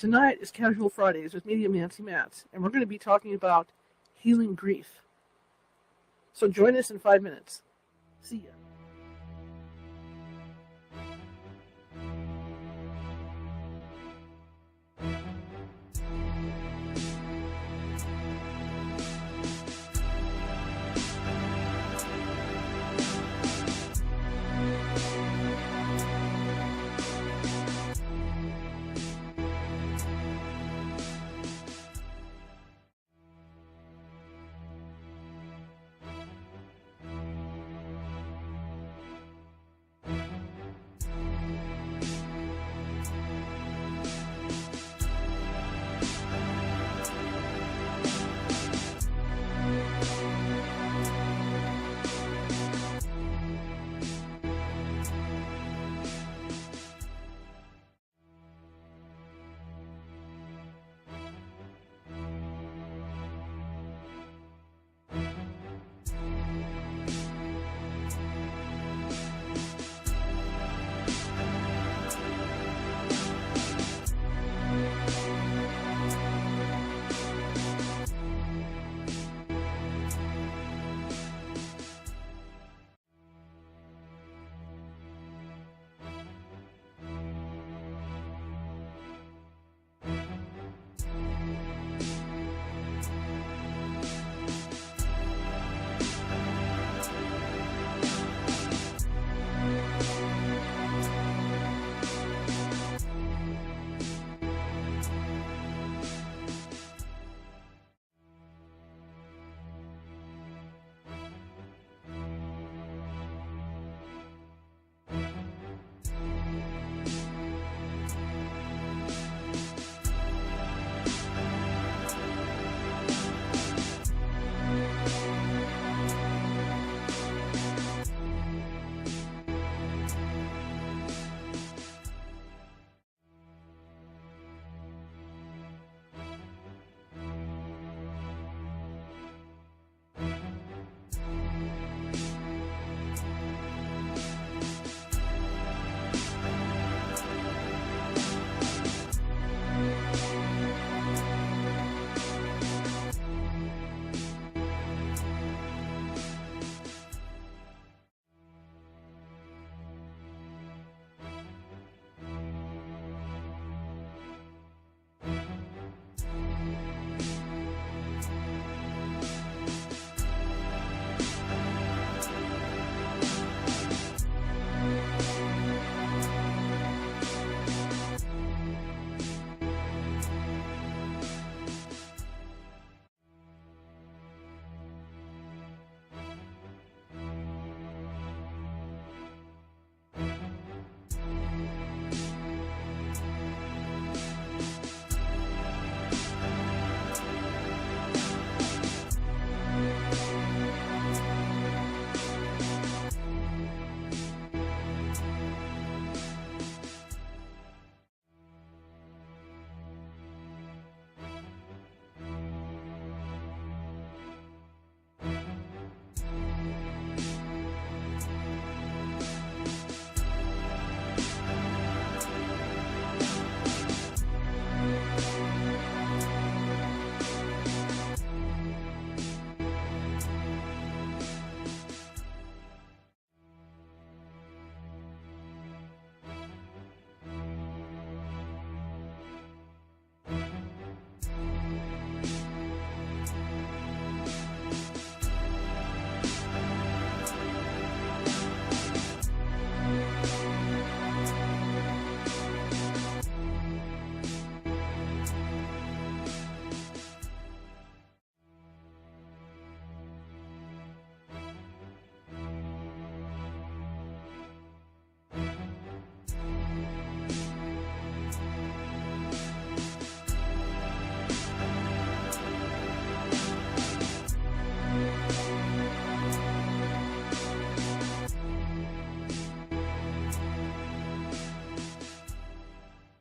Tonight is Casual Fridays with medium Nancy Matz, and we're going to be talking about healing grief. So join us in 5 minutes. See ya.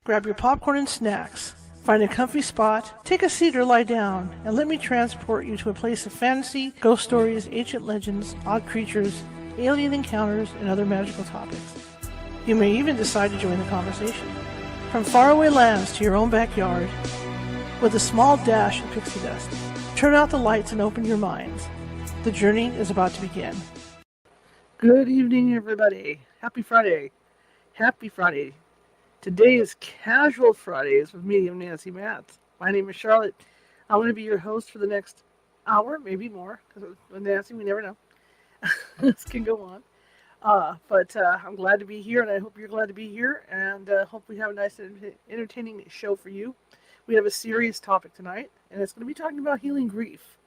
Grab your popcorn and snacks. Find a comfy spot, take a seat or lie down, and let me transport you to a place of fantasy, ghost stories, ancient legends, odd creatures, alien encounters, and other magical topics. You may even decide to join the conversation. From faraway lands to your own backyard, with a small dash of pixie dust. Turn out the lights and open your minds. The journey is about to begin. Good evening, everybody. Happy Friday. Happy Friday. Today is Casual Fridays with me, Nancy Matz. My name is Charlotte. I'm going to be your host for the next hour, maybe more, because with Nancy, we never know. This can go on. But I'm glad to be here, and I hope you're glad to be here, and hope we have a nice, entertaining show for you. We have a serious topic tonight, and it's going to be talking about healing grief,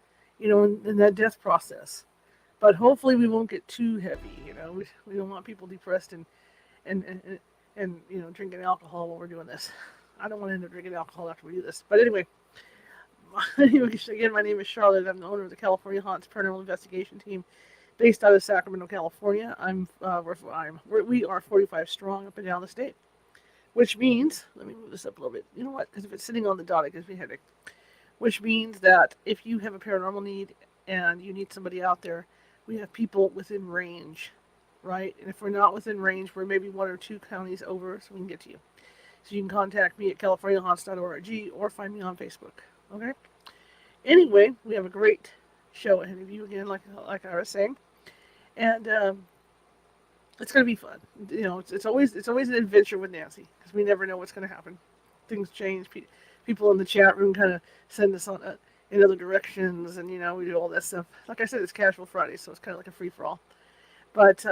in that death process. But hopefully we won't get too heavy, We don't want people depressed and drinking alcohol while we're doing this. I don't want to end up drinking alcohol after we do this. But anyway, again, my name is Charlotte. I'm the owner of the California Haunts Paranormal Investigation Team, based out of Sacramento, California. We are 45 strong up and down the state, which means, let me move this up a little bit. You know what? Because if it's sitting on the dot, it gives me a headache. Which means that if you have a paranormal need and you need somebody out there, we have people within range, right? And if we're not within range, we're maybe 1 or 2 counties over, so we can get to you. So you can contact me at californiahaunts.org or find me on Facebook. Okay? Anyway, we have a great show ahead of you again, like I was saying, and it's going to be fun. It's always an adventure with Nancy, because we never know what's going to happen. Things change. People in the chat room kind of send us on in other directions, and we do all that stuff. Like I said, it's Casual Friday, so it's kind of like a free for all. But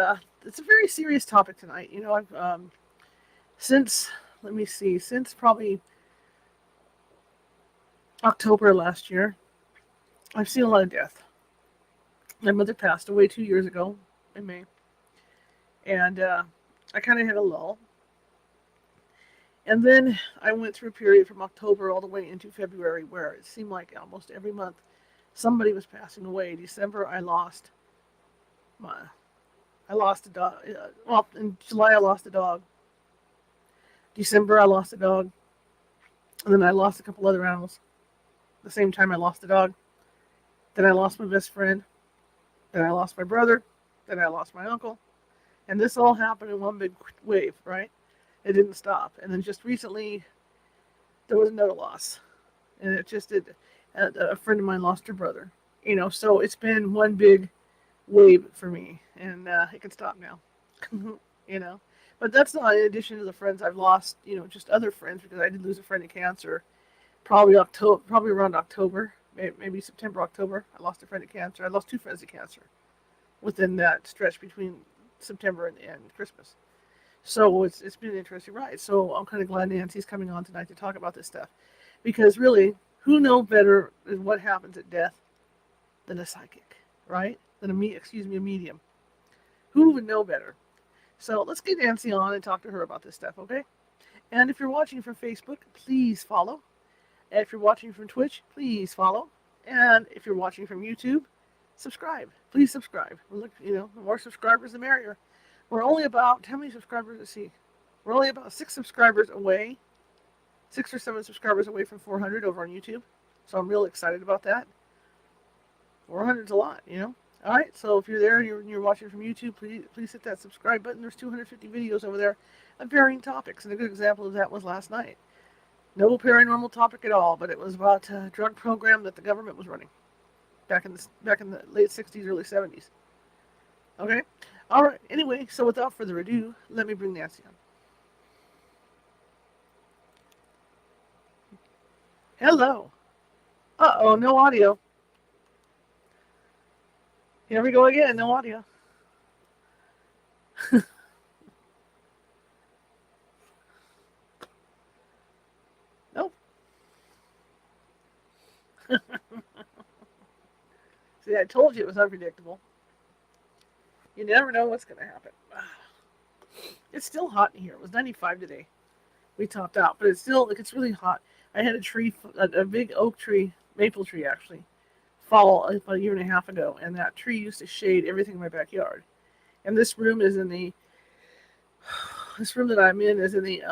it's a very serious topic tonight. I've since probably October last year, I've seen a lot of death. My mother passed away 2 years ago in May. And I kind of had a lull. And then I went through a period from October all the way into February where it seemed like almost every month somebody was passing away. December, I lost a dog. In July, I lost a dog. December, I lost a dog. And then I lost a couple other animals. The same time I lost a dog. Then I lost my best friend. Then I lost my brother. Then I lost my uncle. And this all happened in one big wave, right? It didn't stop. And then just recently, there was another loss. And it just did. A friend of mine lost her brother. So it's been one big wave for me. And it can stop now. But that's not in addition to the friends I've lost, just other friends, because I did lose a friend to cancer probably around October. Maybe September, October. I lost a friend to cancer. I lost 2 friends to cancer within that stretch between September and Christmas. So it's been an interesting ride. So I'm kind of glad Nancy's coming on tonight to talk about this stuff. Because really, who knows better what happens at death than a psychic, right? Than a medium. Who would know better? So let's get Nancy on and talk to her about this stuff, okay? And if you're watching from Facebook, please follow. And if you're watching from Twitch, please follow. And if you're watching from YouTube, subscribe. Please subscribe. The more subscribers, the merrier. We're only about, how many subscribers? Let's see. We're only about 6 subscribers away. 6 or 7 subscribers away from 400 over on YouTube. So I'm real excited about that. 400's a lot, All right, so if you're there and you're watching from YouTube, please hit that subscribe button. There's 250 videos over there of varying topics. And a good example of that was last night. No paranormal topic at all, but it was about a drug program that the government was running back in the late 60s, early 70s. Okay? All right. Anyway, so without further ado, let me bring Nancy on. Hello. Uh-oh, no audio. Here we go again, no audio. Nope. See, I told you it was unpredictable. You never know what's going to happen. It's still hot in here. It was 95 today. We topped out, but it's really hot. I had a big oak tree, maple tree actually, fall about a year and a half ago, and that tree used to shade everything in my backyard. And this room that I'm in is in the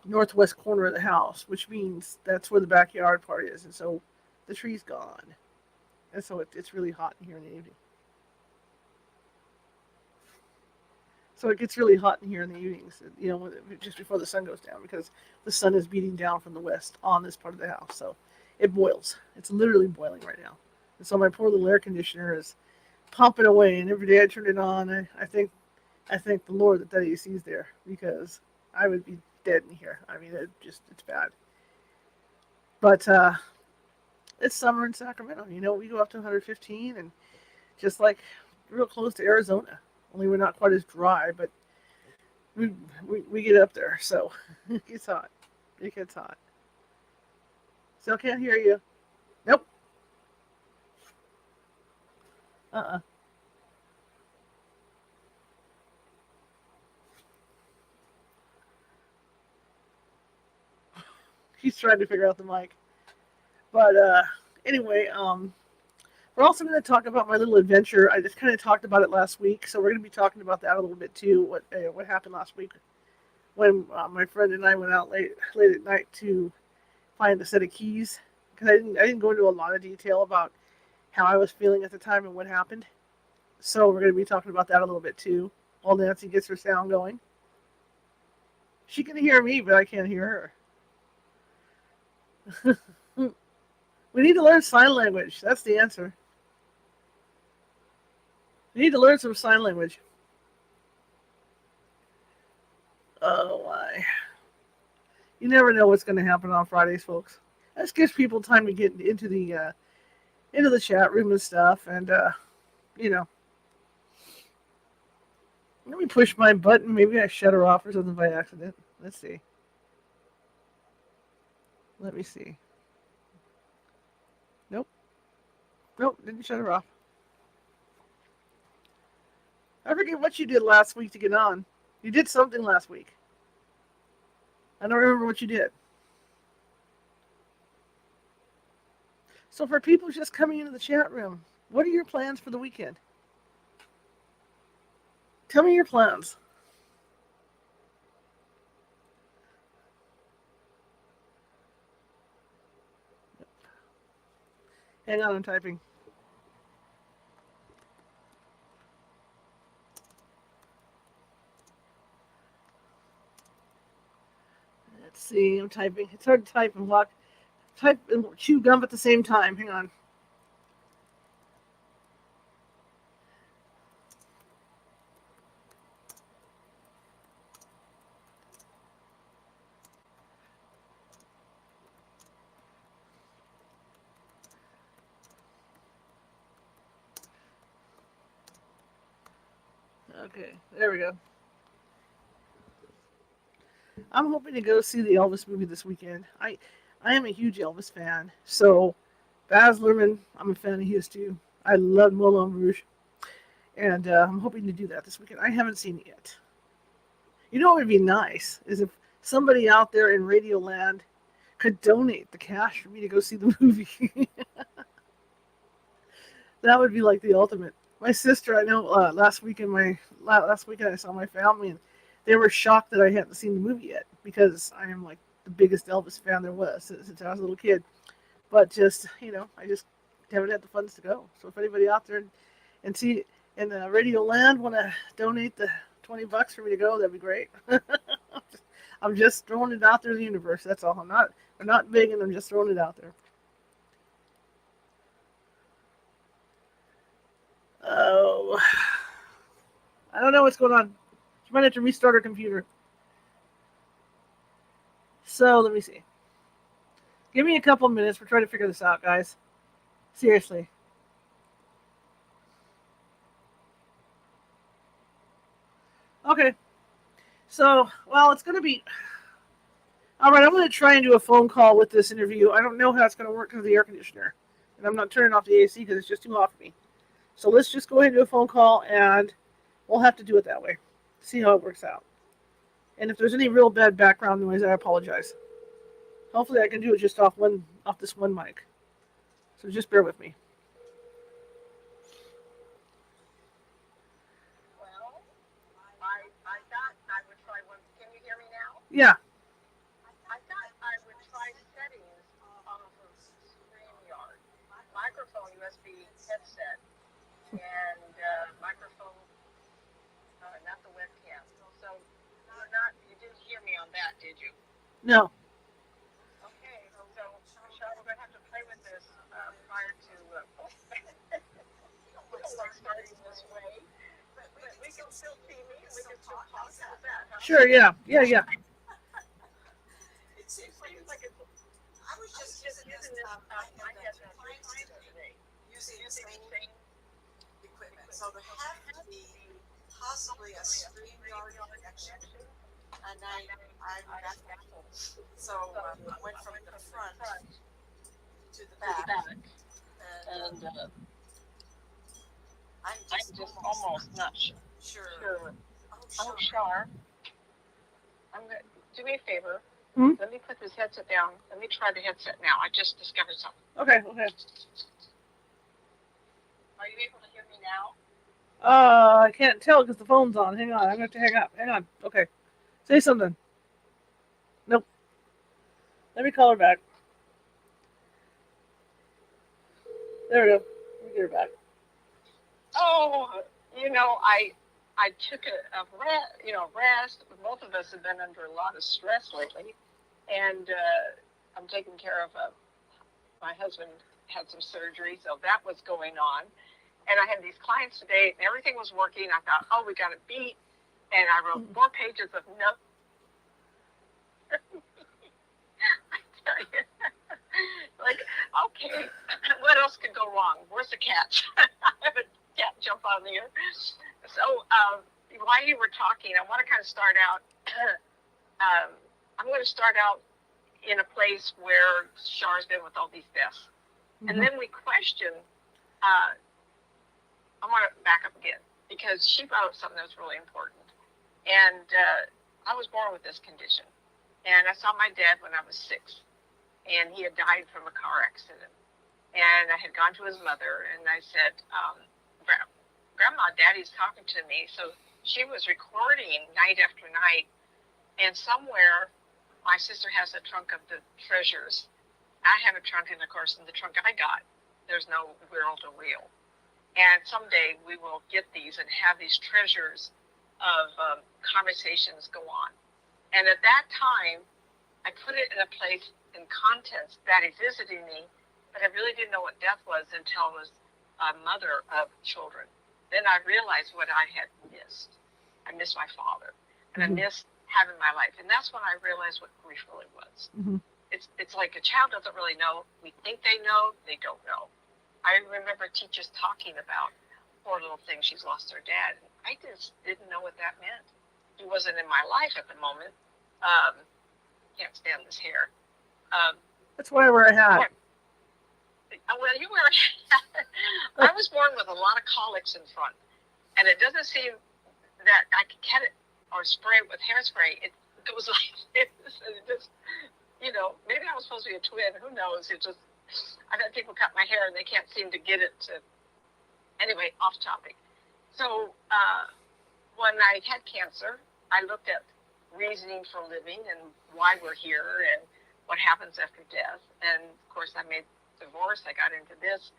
northwest corner of the house, which means that's where the backyard part is. And so the tree's gone. And so it's really hot in here in the evening. So it gets really hot in here in the evenings, just before the sun goes down, because the sun is beating down from the west on this part of the house. So it boils. It's literally boiling right now. And so my poor little air conditioner is pumping away, and every day I turn it on, I thank the Lord that AC is there, because I would be dead in here. I mean, it's bad. But it's summer in Sacramento. We go up to 115, and just like real close to Arizona. Only we're not quite as dry, but we we get up there, so it gets hot. It gets hot. Still can't hear you. Nope. Uh-uh. He's trying to figure out the mic. But anyway, we're also going to talk about my little adventure. I just kind of talked about it last week, so we're going to be talking about that a little bit too. What happened last week when my friend and I went out late at night to find a set of keys, because I didn't go into a lot of detail about how I was feeling at the time and what happened. So we're going to be talking about that a little bit too, while Nancy gets her sound going. She can hear me, but I can't hear her. We need to learn sign language. That's the answer. We need to learn some sign language. Oh my! You never know what's going to happen on Fridays, folks. This gives people time to get into the chat room and stuff, and you know, let me push my button. Maybe I shut her off or something by accident. Let's see. Let me see. Nope. Nope. Didn't shut her off. I forget what you did last week to get on. You did something last week. I don't remember what you did. So for people just coming into the chat room, what are your plans for the weekend? Tell me your plans. Hang on, I'm typing. Let's see, I'm typing. It's hard to type and type and chew gum at the same time. Hang on. Okay, there we go. I'm hoping to go see the Elvis movie this weekend. I am a huge Elvis fan, so Baz Luhrmann, I'm a fan of his too. I love Moulin Rouge, and I'm hoping to do that this weekend. I haven't seen it yet. You know what would be nice is if somebody out there in Radio Land could donate the cash for me to go see the movie. That would be like the ultimate. My sister, I know, last weekend I saw my family, and they were shocked that I hadn't seen the movie yet, because I am like the biggest Elvis fan there was since I was a little kid. But just I just haven't had the funds to go. So if anybody out there and see in Radio Land want to donate the $20 for me to go, that'd be great. I'm just throwing it out there in the universe. That's all. I'm not begging. I'm just throwing it out there. Oh, I don't know what's going on. She might have to restart her computer. So let me see. Give me a couple minutes. We're trying to figure this out, guys. Seriously. Okay. So, well, it's going to be. All right, I'm going to try and do a phone call with this interview. I don't know how it's going to work because of the air conditioner. And I'm not turning off the AC because it's just too hot for me. So let's just go ahead and do a phone call, and we'll have to do it that way. See how it works out. And if there's any real bad background noise, I apologize. Hopefully I can do it just off this one mic. So just bear with me. Well, I thought I would try one. Can you hear me now? Yeah. I thought I would try settings off of StreamYard. Microphone USB headset and microphone, not the webcam. did you? No. Okay, so Michelle, we're gonna have to play with this prior to. You don't like starting this way, but we can still see me and we can still talk. How's that, huh? Sure. Yeah. Yeah. Yeah. It seems like it's. I was just using this. I had 3 clients today using the same equipment. equipment. So there So had there to has to be be possibly a possibly a StreamYard StreamYard connection. connection, And and I'm I baffled. baffled. So So I went I from went the from the front front to the to the back, back, and and I'm I'm just just almost almost not sure. sure. Oh, Oh, sure. Shar, I'm gonna do me a favor. Hmm? Let me put this headset down. Let me try the headset now. I just discovered something. Okay. Okay. Are you able to hear me now? I can't tell because the phone's on. Hang on. I'm going to hang up. Hang on. Okay. Say something. Nope. Let me call her back. There we go. Let me get her back. Oh, I took rest. Both of us have been under a lot of stress lately, and I'm taking care of my husband had some surgery, so that was going on. And I had these clients today, and everything was working. I thought, oh, we got a beat, and I wrote 4 pages of notes. I tell you, like, okay, what else could go wrong? Where's the cat? I have a cat jump on here. So while you were talking, I want to kind of start out. I'm going to start out in a place where Char's been with all these deaths. And then we question, I want to back up again because she brought up something that was really important. And I was born with this condition. And I saw my dad when I was 6. And he had died from a car accident. And I had gone to his mother and I said, Grandma, Daddy's talking to me. So she was recording night after night. And somewhere, my sister has a trunk of the treasures. I have a trunk, and of course, in the trunk I got, there's no wheel to wheel. And someday we will get these and have these treasures of conversations go on. And at that time, I put it in a place in contents that is visiting me, but I really didn't know what death was until I was a mother of children. Then I realized what I had missed. I missed my father, and I missed having my life. And that's when I realized what grief really was. It's like a child doesn't really know. We think they know, they don't know. I remember teachers talking about poor little thing, she's lost her dad. And I just didn't know what that meant. He wasn't in my life at the moment. Can't stand this hair. That's why I wear a hat. Well, you were. I was born with a lot of colics in front, and it doesn't seem that I could get it or spray it with hairspray. It goes like this, and it just, maybe I was supposed to be a twin. Who knows? It just. I've had people cut my hair and they can't seem to get it to. Anyway, off topic. So when I had cancer, I looked at reasoning for living and why we're here and what happens after death. And of course, I made divorce. I got into this,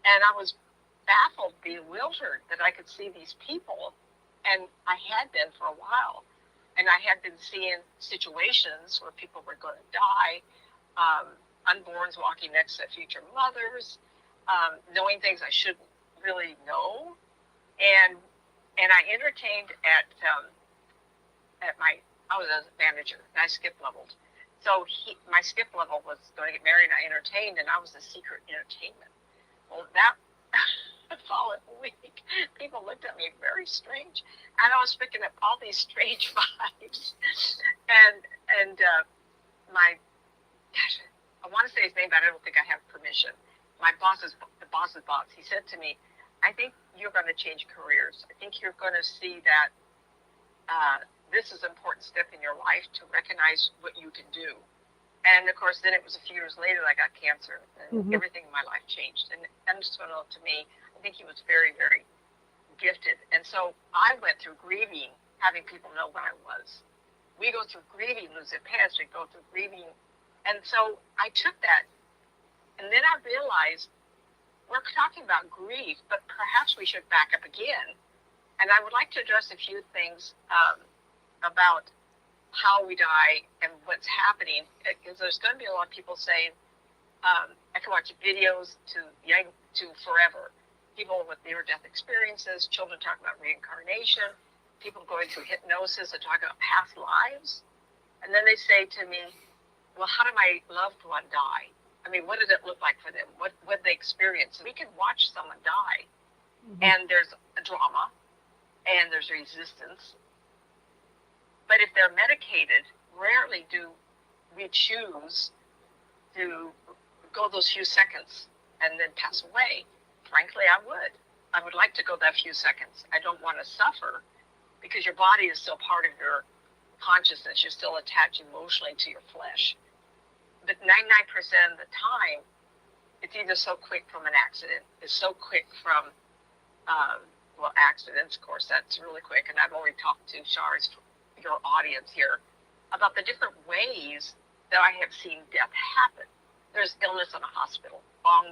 and I was baffled, bewildered that I could see these people, and I had been for a while, and I had been seeing situations where people were going to die. Unborns walking next to future mothers, knowing things I shouldn't really know, and I entertained at I was a manager and I skip leveled, so my skip level was going to get married. And I entertained, and I was the secret entertainment. Well, that following week, people looked at me very strange, and I was picking up all these strange vibes, and my gosh. I want to say his name, but I don't think I have permission. The boss's boss, he said to me, I think you're going to change careers. I think you're going to see that this is an important step in your life to recognize what you can do. And, of course, then it was a few years later that I got cancer, and everything in my life changed. And unbeknownst to me, I think he was very, very gifted. And so I went through grieving, having people know what I was. We go through grieving, losing parents. We go through grieving. And so I took that, and then I realized we're talking about grief, but perhaps we should back up again. And I would like to address a few things about how we die and what's happening, because there's going to be a lot of people saying, I can watch videos to forever. People with near-death experiences, children talking about reincarnation, people going through hypnosis and talking about past lives. And then they say to me, well, how did my loved one die? I mean, what did it look like for them? What did they experience? We can watch someone die, and there's a drama, and there's resistance. But if they're medicated, rarely do we choose to go those few seconds and then pass away. Frankly, I would like to go that few seconds. I don't want to suffer, because your body is still part of your consciousness. You're still attached emotionally to your flesh. But 99% of the time, it's either so quick from an accident, it's so quick from, accidents, of course, that's really quick. And I've already talked to Shars, your audience here, about the different ways that I have seen death happen. There's illness in a hospital, long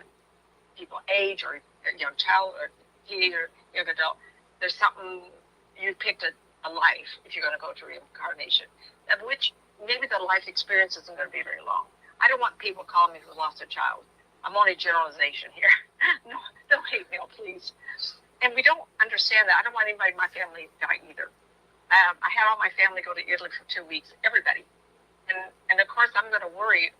people age, or a young child, or teenager, young adult. There's something, you picked a life if you're going to go to reincarnation, of which maybe the life experience isn't going to be very long. I don't want people calling me who lost a child. I'm only generalization here. No, don't hate me, please. And we don't understand that. I don't want anybody in my family to die either. I had all my family go to Italy for 2 weeks, everybody. And of course, I'm going to worry.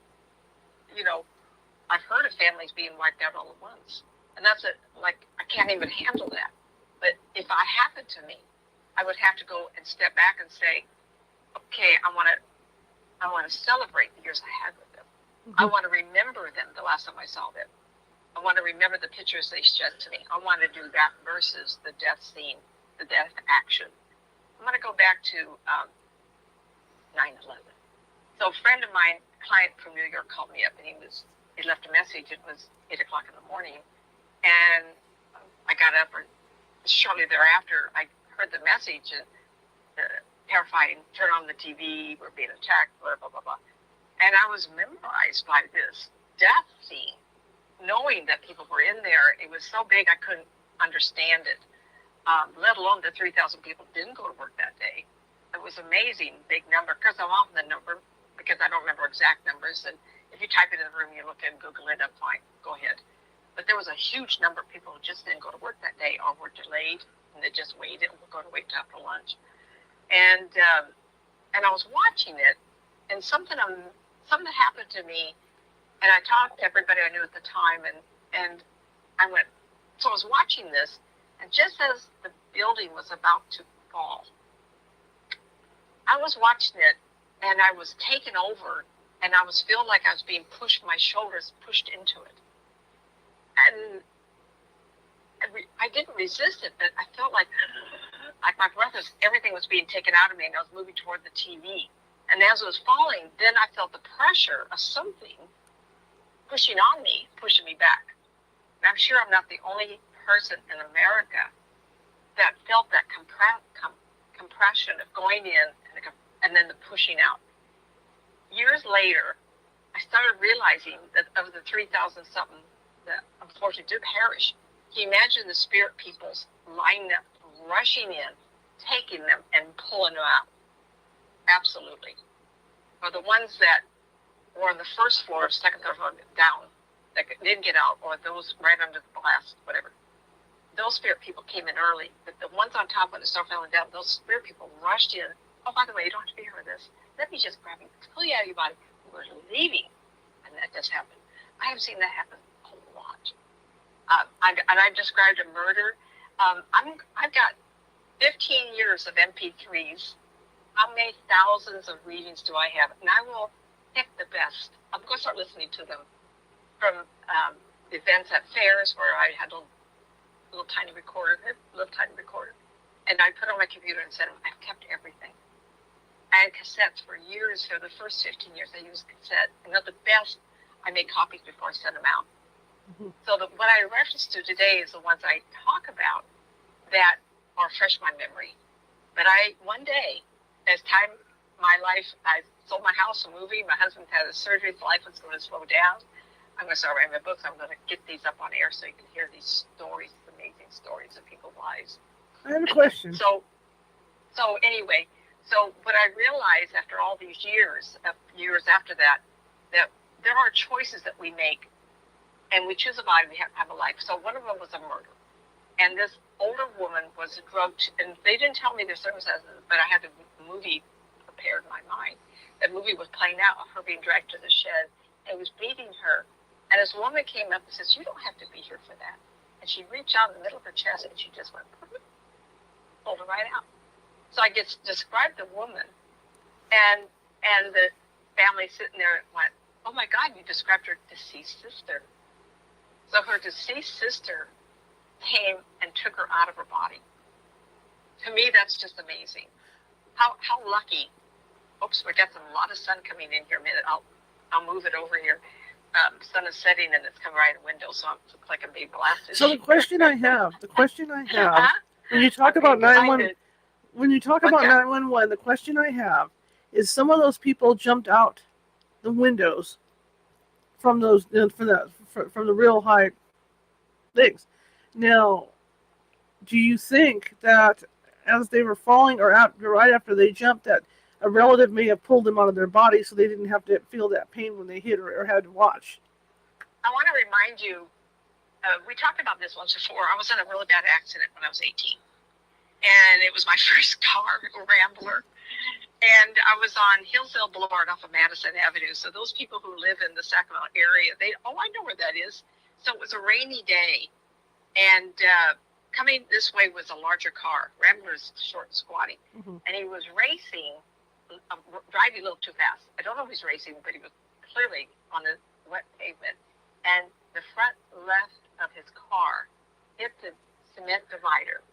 I've heard of families being wiped out all at once. And that's I can't even handle that. But if it happened to me, I would have to go and step back and say, okay, I want to celebrate the years I had with them. I want to remember them the last time I saw them. I want to remember the pictures they shed to me. I want to do that versus the death scene, the death action. I'm going to go back to 9/11. So a friend of mine, client from New York, called me up, and he left a message. It was 8 o'clock in the morning, and I got up, and shortly thereafter, I heard the message, and terrifying. Turn on the TV. We're being attacked. Blah blah blah blah. And I was memorized by this death scene, knowing that people were in there. It was so big I couldn't understand it. Let alone the 3,000 people didn't go to work that day. It was amazing, big number, because I'm off the number, because I don't remember exact numbers. And if you type it in the room, you look and Google it, I'm fine, go ahead. But there was a huge number of people who just didn't go to work that day, or were delayed, and they just waited, and were going to wait till after lunch. And I was watching it, and something happened to me, and I talked to everybody I knew at the time, and I went, so I was watching this, and just as the building was about to fall, I was watching it, and I was taken over, and I was feeling like I was being pushed, my shoulders pushed into it. And I didn't resist it, but I felt like my breath was, everything was being taken out of me, and I was moving toward the TV. And as it was falling, then I felt the pressure of something pushing on me, pushing me back. And I'm sure I'm not the only person in America that felt that compression of going in and then the pushing out. Years later, I started realizing that of the 3,000 something that unfortunately did perish, can you imagine the spirit peoples lining up, rushing in, taking them and pulling them out? Absolutely. Or the ones that were on the first floor, second, third floor down, that didn't get out, or those right under the blast, whatever. Those spirit people came in early, but the ones on top when it started falling down, those spirit people rushed in. Oh, by the way, you don't have to be here with this. Let me just grab you, pull you out of your body. We're leaving, and that just happened. I have seen that happen a lot. I've described a murder. I've got 15 years of MP3s. How many thousands of readings do I have? And I will pick the best. I'm going to start listening to them from events at fairs where I had a little tiny recorder, and I put on my computer and said, I've kept everything. I had cassettes for years. For the first 15 years, I used cassette. And they're the best. I make copies before I send them out. Mm-hmm. So what I reference to today is the ones I talk about that are fresh in my memory. But one day, as time, my life, I sold my house, I'm moving, my husband had a surgery, life was going to slow down. I'm going to start writing my books. I'm going to get these up on air so you can hear these stories, amazing stories of people's lives. I have a question. So anyway, So what I realized after all these years after that, that there are choices that we make, and we choose a body, we have to have a life. So one of them was a murder. And this older woman was drugged, and they didn't tell me the circumstances, but I had the movie prepared in my mind. The movie was playing out of her being dragged to the shed, and it was beating her. And this woman came up and says, "You don't have to be here for that." And she reached out in the middle of her chest, and she just went, pulled her right out. So I get to describe the woman, and the family sitting there went, "Oh my God, you described her deceased sister." So her deceased sister came and took her out of her body. To me, that's just amazing. How lucky. Oops, we got a lot of sun coming in here. A minute, I'll move it over here. Sun is setting and it's coming right in the window, so it looks like I'm being blasted. So the question I have, when you talk about 911, the question I have is, some of those people jumped out the windows from those from the real high things. Now, do you think that as they were falling, or right after they jumped, that a relative may have pulled them out of their body so they didn't have to feel that pain when they hit or had to watch? I want to remind you, we talked about this once before. I was in a really bad accident when I was 18. And it was my first car, Rambler. And I was on Hillsdale Boulevard off of Madison Avenue. So those people who live in the Sacramento area, I know where that is. So it was a rainy day. And coming this way was a larger car. Rambler's short and squatty. Mm-hmm. And he was racing, driving a little too fast. I don't know if he's racing, but he was clearly on the wet pavement. And the front left of his car hit the cement divider.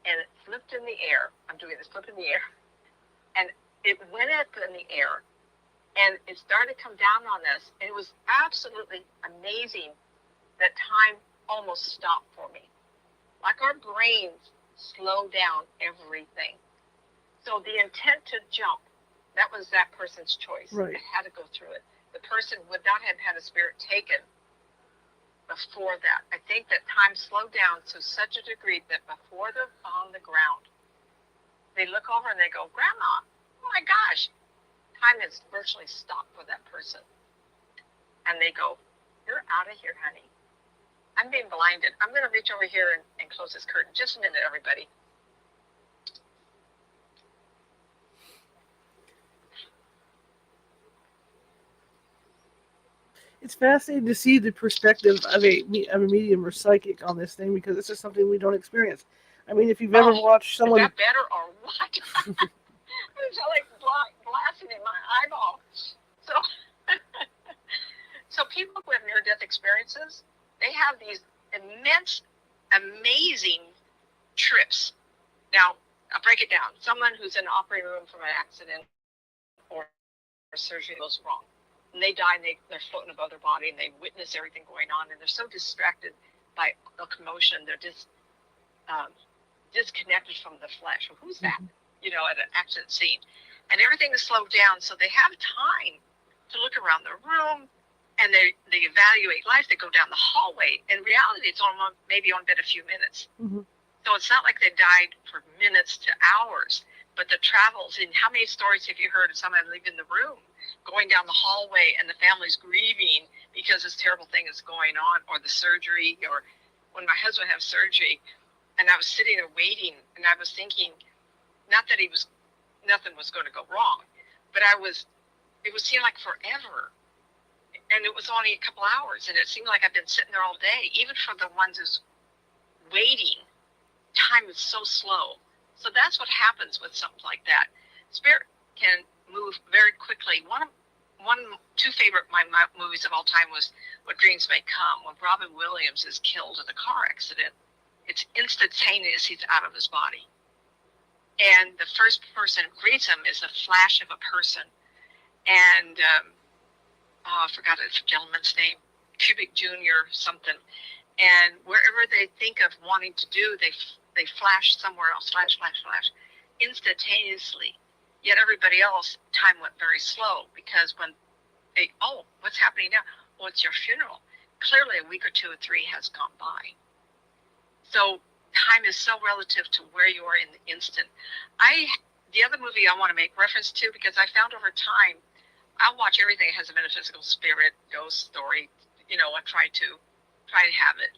And it flipped in the air. I'm doing this, flip in the air. And it went up in the air. And it started to come down on us. And it was absolutely amazing that time almost stopped for me. Like our brains slow down everything. So the intent to jump, that was that person's choice. Right. It had to go through it. The person would not have had a spirit taken before that. I think that time slowed down to such a degree that before they're on the ground, they look over and they go, "Grandma, oh my gosh," time has virtually stopped for that person. And they go, "You're out of here, honey." I'm being blinded. I'm going to reach over here and close this curtain. Just a minute, everybody. It's fascinating to see the perspective of a medium or psychic on this thing, because this is something we don't experience. I mean, if you've ever watched someone... Is that better or what? It's like blasting in my eyeball. So people who have near-death experiences, they have these immense, amazing trips. Now, I'll break it down. Someone who's in the operating room from an accident or surgery goes wrong. And they die, and they're floating above their body, and they witness everything going on, and they're so distracted by the commotion, they're disconnected from the flesh. Well, who's that? At an accident scene. And everything is slowed down, so they have time to look around the room, and they evaluate life. They go down the hallway. In reality, it's maybe only been a few minutes. Mm-hmm. So it's not like they died for minutes to hours, but the travels. And how many stories have you heard of someone leaving the room, going down the hallway, and the family's grieving because this terrible thing is going on, or the surgery, or when my husband had surgery, and I was sitting there waiting, and I was thinking, not that nothing was going to go wrong, but it would seem like forever. And it was only a couple hours, and it seemed like I've been sitting there all day. Even for the ones who's waiting, time is so slow. So that's what happens with something like that. Spirit can move very quickly. Two favorite my movies of all time was What Dreams May Come. When Robin Williams is killed in a car accident, it's instantaneous. He's out of his body. And the first person who greets him is a flash of a person. And I forgot the gentleman's name, Cubic Jr. something. And wherever they think of wanting to do, they flash somewhere else, flash, instantaneously. Yet everybody else, time went very slow, because when what's happening now? Well, it's your funeral. Clearly a week or two or three has gone by. So time is so relative to where you are in the instant. I the other movie I want to make reference to, because I found over time, I'll watch everything that has a metaphysical spirit, ghost story. I try to have it.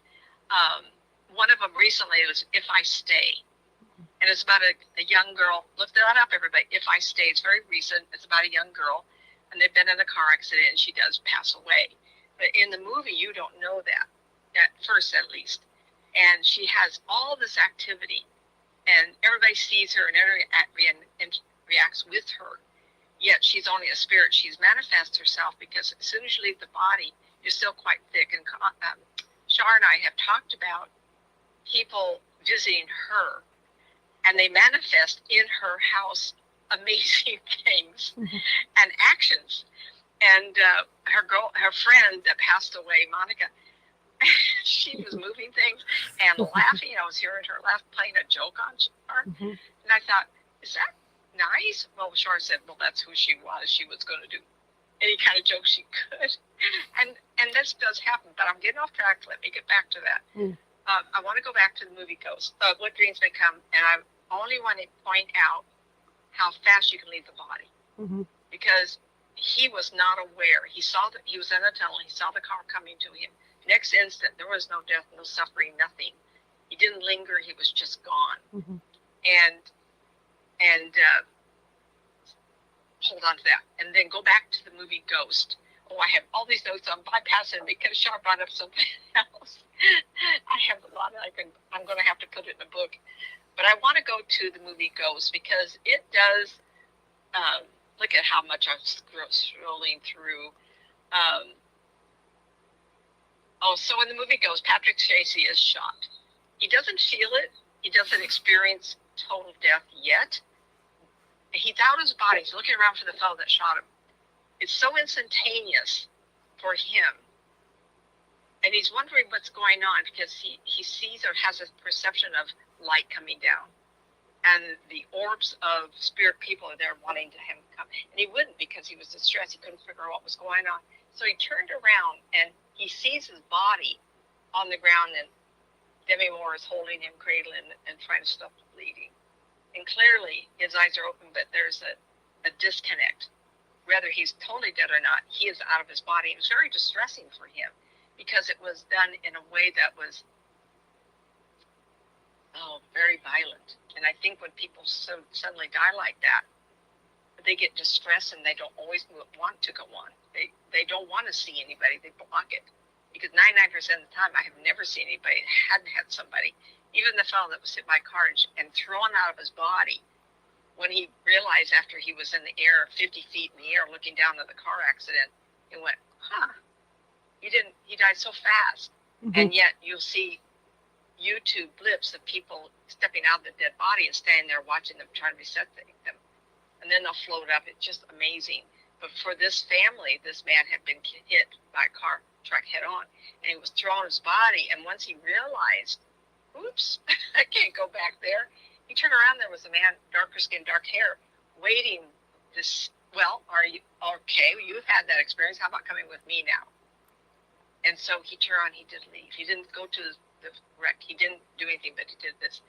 One of them recently was If I Stay. And it's about a young girl. Look that up, everybody. If I Stay. It's very recent. It's about a young girl, and they've been in a car accident, and she does pass away. But in the movie, you don't know that, at first at least. And she has all this activity, and everybody sees her, and everybody reacts with her. Yet she's only a spirit. She's manifests herself, because as soon as you leave the body, you're still quite thick. And Shar and I have talked about people visiting her, and they manifest in her house amazing things and actions. And her friend that passed away, Monica, she was moving things and laughing. I was hearing her laugh, playing a joke on Shar. And I thought, is that nice? Well, Shar said, well, that's who she was. She was going to do any kind of joke she could. And this does happen, but I'm getting off track. Let me get back to that. I want to go back to the movie Ghost, What Dreams May Come, and I only want to point out how fast you can leave the body. Because he was not aware. He saw that he was in a tunnel. He saw the car coming to him. Next instant, there was no death, no suffering, nothing. He didn't linger. He was just gone. And hold on to that. And then go back to the movie Ghost. Oh, I have all these notes. I'm bypassing because Shar brought up something else. I have a lot I'm going to have to put it in a book. But I want to go to the movie Ghost because it does, look at how much I'm scrolling through. So in the movie Ghost, Patrick Swayze is shot. He doesn't feel it. He doesn't experience total death yet. He's out of his body. He's looking around for the fellow that shot him. It's so instantaneous for him. And he's wondering what's going on because he sees or has a perception of light coming down. And the orbs of spirit people are there wanting to him come. And he wouldn't because he was distressed. He couldn't figure out what was going on. So he turned around and he sees his body on the ground, and Demi Moore is holding him, cradling, and trying to stop the bleeding. And clearly his eyes are open, but there's a disconnect. Whether he's totally dead or not, he is out of his body. It was very distressing for him because it was done in a way that was very violent. And I think when people suddenly die like that, they get distressed and they don't always want to go on. They don't want to see anybody. They block it. Because 99% of the time, I have never seen anybody that hadn't had somebody, even the fellow that was hit by a car and thrown out of his body, when he realized after he was in the air, 50 feet in the air, looking down at the car accident, he went, he died so fast. And yet you'll see YouTube blips of people stepping out of the dead body and standing there watching them, trying to resuscitate them. And then they'll float up. It's just amazing. But for this family, this man had been hit by a car truck head on, and he was thrown his body. And once he realized, oops, I can't go back there, he turned around. There was a man, darker skin, dark hair, waiting. Are you okay? You've had that experience. How about coming with me now? And so he turned around. He did leave. He didn't go to the wreck. He didn't do anything, but he did this.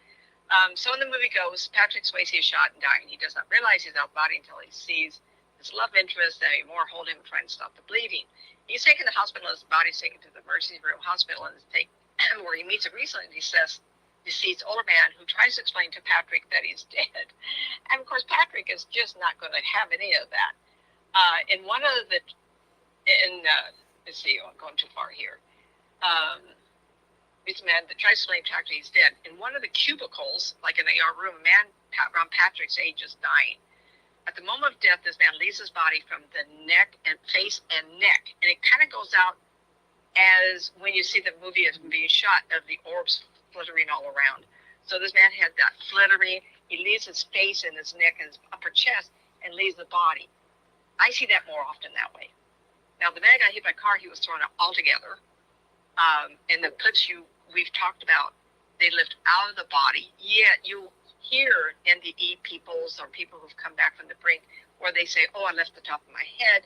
So in the movie goes, Patrick Swayze is shot and dying. He does not realize he's out of body until he sees his love interest, Demi Moore, hold him and try and stop the bleeding. He's taken to the hospital. His body's taken to the emergency room hospital, and where he meets a recently deceased older man who tries to explain to Patrick that he's dead. And of course, Patrick is just not going to have any of that. Let's see, I'm going too far here. It's a man that tries to explain to Patrick he's dead. In one of the cubicles, like in a room, a man around Patrick's age is dying. At the moment of death, this man leaves his body from the neck and face and neck. And it kind of goes out as when you see the movie is being shot of the orbs fluttering all around. So this man had that fluttering. He leaves his face and his neck and his upper chest and leaves the body. I see that more often that way. Now, the man got hit by a car, he was thrown out altogether. And the clips we've talked about, they lift out of the body. Yet you hear NDE peoples or people who've come back from the brink where they say, I left the top of my head.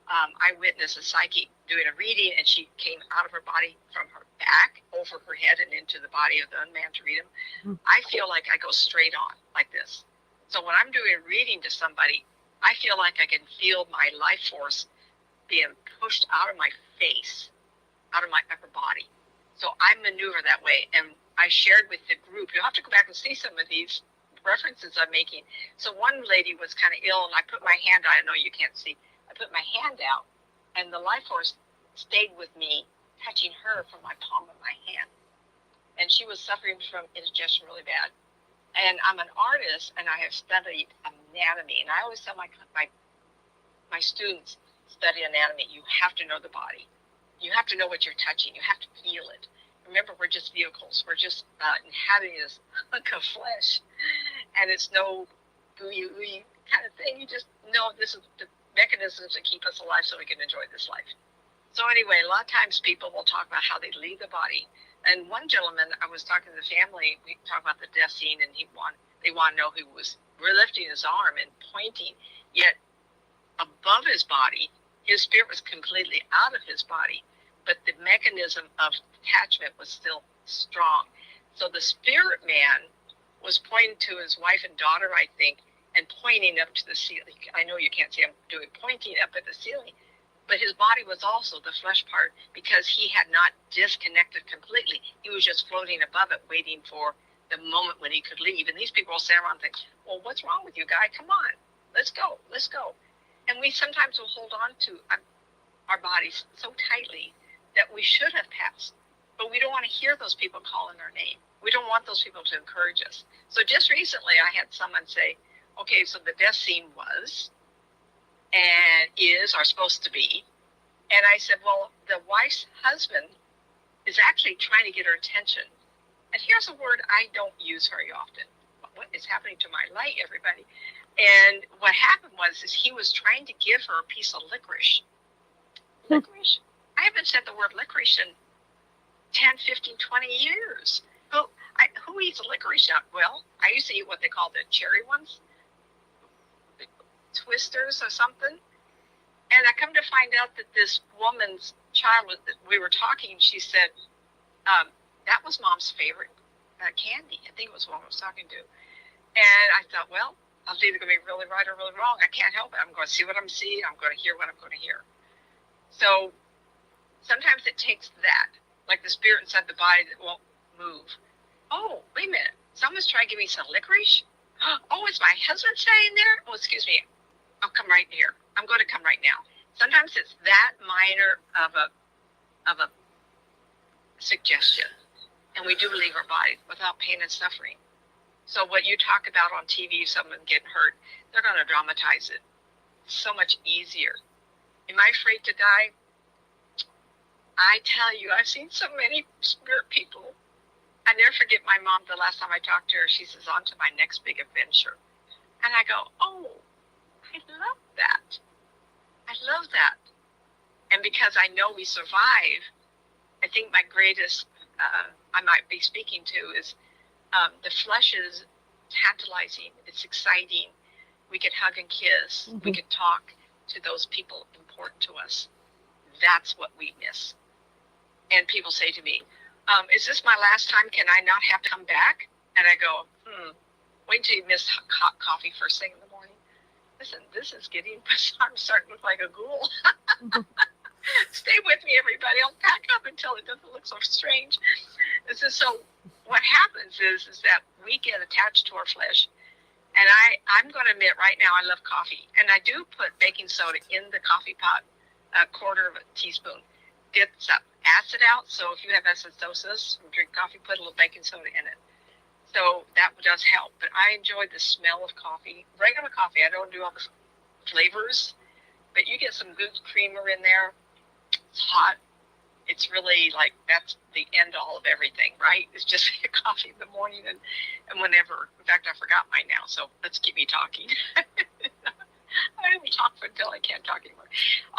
I witnessed a psychic doing a reading, and she came out of her body from her back, over her head, and into the body of the man to read him. I feel like I go straight on like this. So when I'm doing a reading to somebody, I feel like I can feel my life force being pushed out of my face, out of my upper body. So I maneuver that way. And I shared with the group, you'll have to go back and see some of these references I'm making. So one lady was kind of ill, and I put my hand out. I know you can't see. I put my hand out, and the life force stayed with me, touching her from my palm of my hand. And she was suffering from indigestion really bad. And I'm an artist, and I have studied anatomy. And I always tell my students, study anatomy. You have to know the body. You have to know what you're touching. You have to feel it. Remember, we're just vehicles. We're just inhabiting this hunk of flesh. And it's no gooey kind of thing. You just know this is the mechanisms that keep us alive so we can enjoy this life. So anyway, a lot of times people will talk about how they leave the body. And one gentleman, I was talking to the family, we talked about the death scene, and they want to know who was lifting his arm and pointing, yet above his body, his spirit was completely out of his body, but the mechanism of attachment was still strong. So the spirit man was pointing to his wife and daughter, I think, and pointing up to the ceiling. I know you can't see him pointing up at the ceiling, but his body was also the flesh part, because he had not disconnected completely. He was just floating above it, waiting for the moment when he could leave. And these people will stand around and think, well, what's wrong with you, guy? Come on, let's go. And we sometimes will hold on to our bodies so tightly that we should have passed. But we don't want to hear those people calling our name. We don't want those people to encourage us. So just recently I had someone say, okay, so the death scene was and is or supposed to be. And I said, well, the wife's husband is actually trying to get her attention. And here's a word I don't use very often. What is happening to my light, everybody? And what happened was he was trying to give her a piece of licorice. Licorice? I haven't said the word licorice in 10, 15, 20 years. Who eats licorice now? Well, I used to eat what they call the cherry ones. Twisters or something. And I come to find out that this woman's child, we were talking, she said, that was mom's favorite candy. I think it was one I was talking to. And I thought, well, I was either going to be really right or really wrong. I can't help it. I'm going to see what I'm seeing. I'm going to hear what I'm going to hear. So sometimes it takes that, like the spirit inside the body that won't move. Oh, wait a minute. Someone's trying to give me some licorice? Oh, is my husband staying there? Oh, excuse me. I'll come right here. I'm going to come right now. Sometimes it's that minor of a suggestion, and we do leave our body without pain and suffering. So what you talk about on TV, someone getting hurt, they're going to dramatize it. It's so much easier. Am I afraid to die? I tell you, I've seen so many spirit people. I never forget my mom, the last time I talked to her, she says, on to my next big adventure. And I go, oh, I love that. I love that. And because I know we survive, I think my greatest, I might be speaking to is the flesh is tantalizing. It's exciting. We could hug and kiss. Mm-hmm. We could talk to those people important to us. That's what we miss. And people say to me, is this my last time? Can I not have to come back? And I go, wait till you miss hot coffee first thing in the morning. Listen, this is getting bizarre. I'm starting to look like a ghoul. Stay with me, everybody. I'll pack up until it doesn't look so strange. So what happens is that we get attached to our flesh. And I'm going to admit right now I love coffee. And I do put baking soda in the coffee pot, a quarter of a teaspoon. Gets acid out. So if you have acidosis and drink coffee, put a little baking soda in it. So that does help. But I enjoy the smell of coffee. Regular coffee. I don't do all the flavors. But you get some good creamer in there. It's hot. It's really like that's the end all of everything, right? It's just coffee in the morning and whenever. In fact, I forgot mine now. So let's keep me talking. I haven't talked until I can't talk anymore.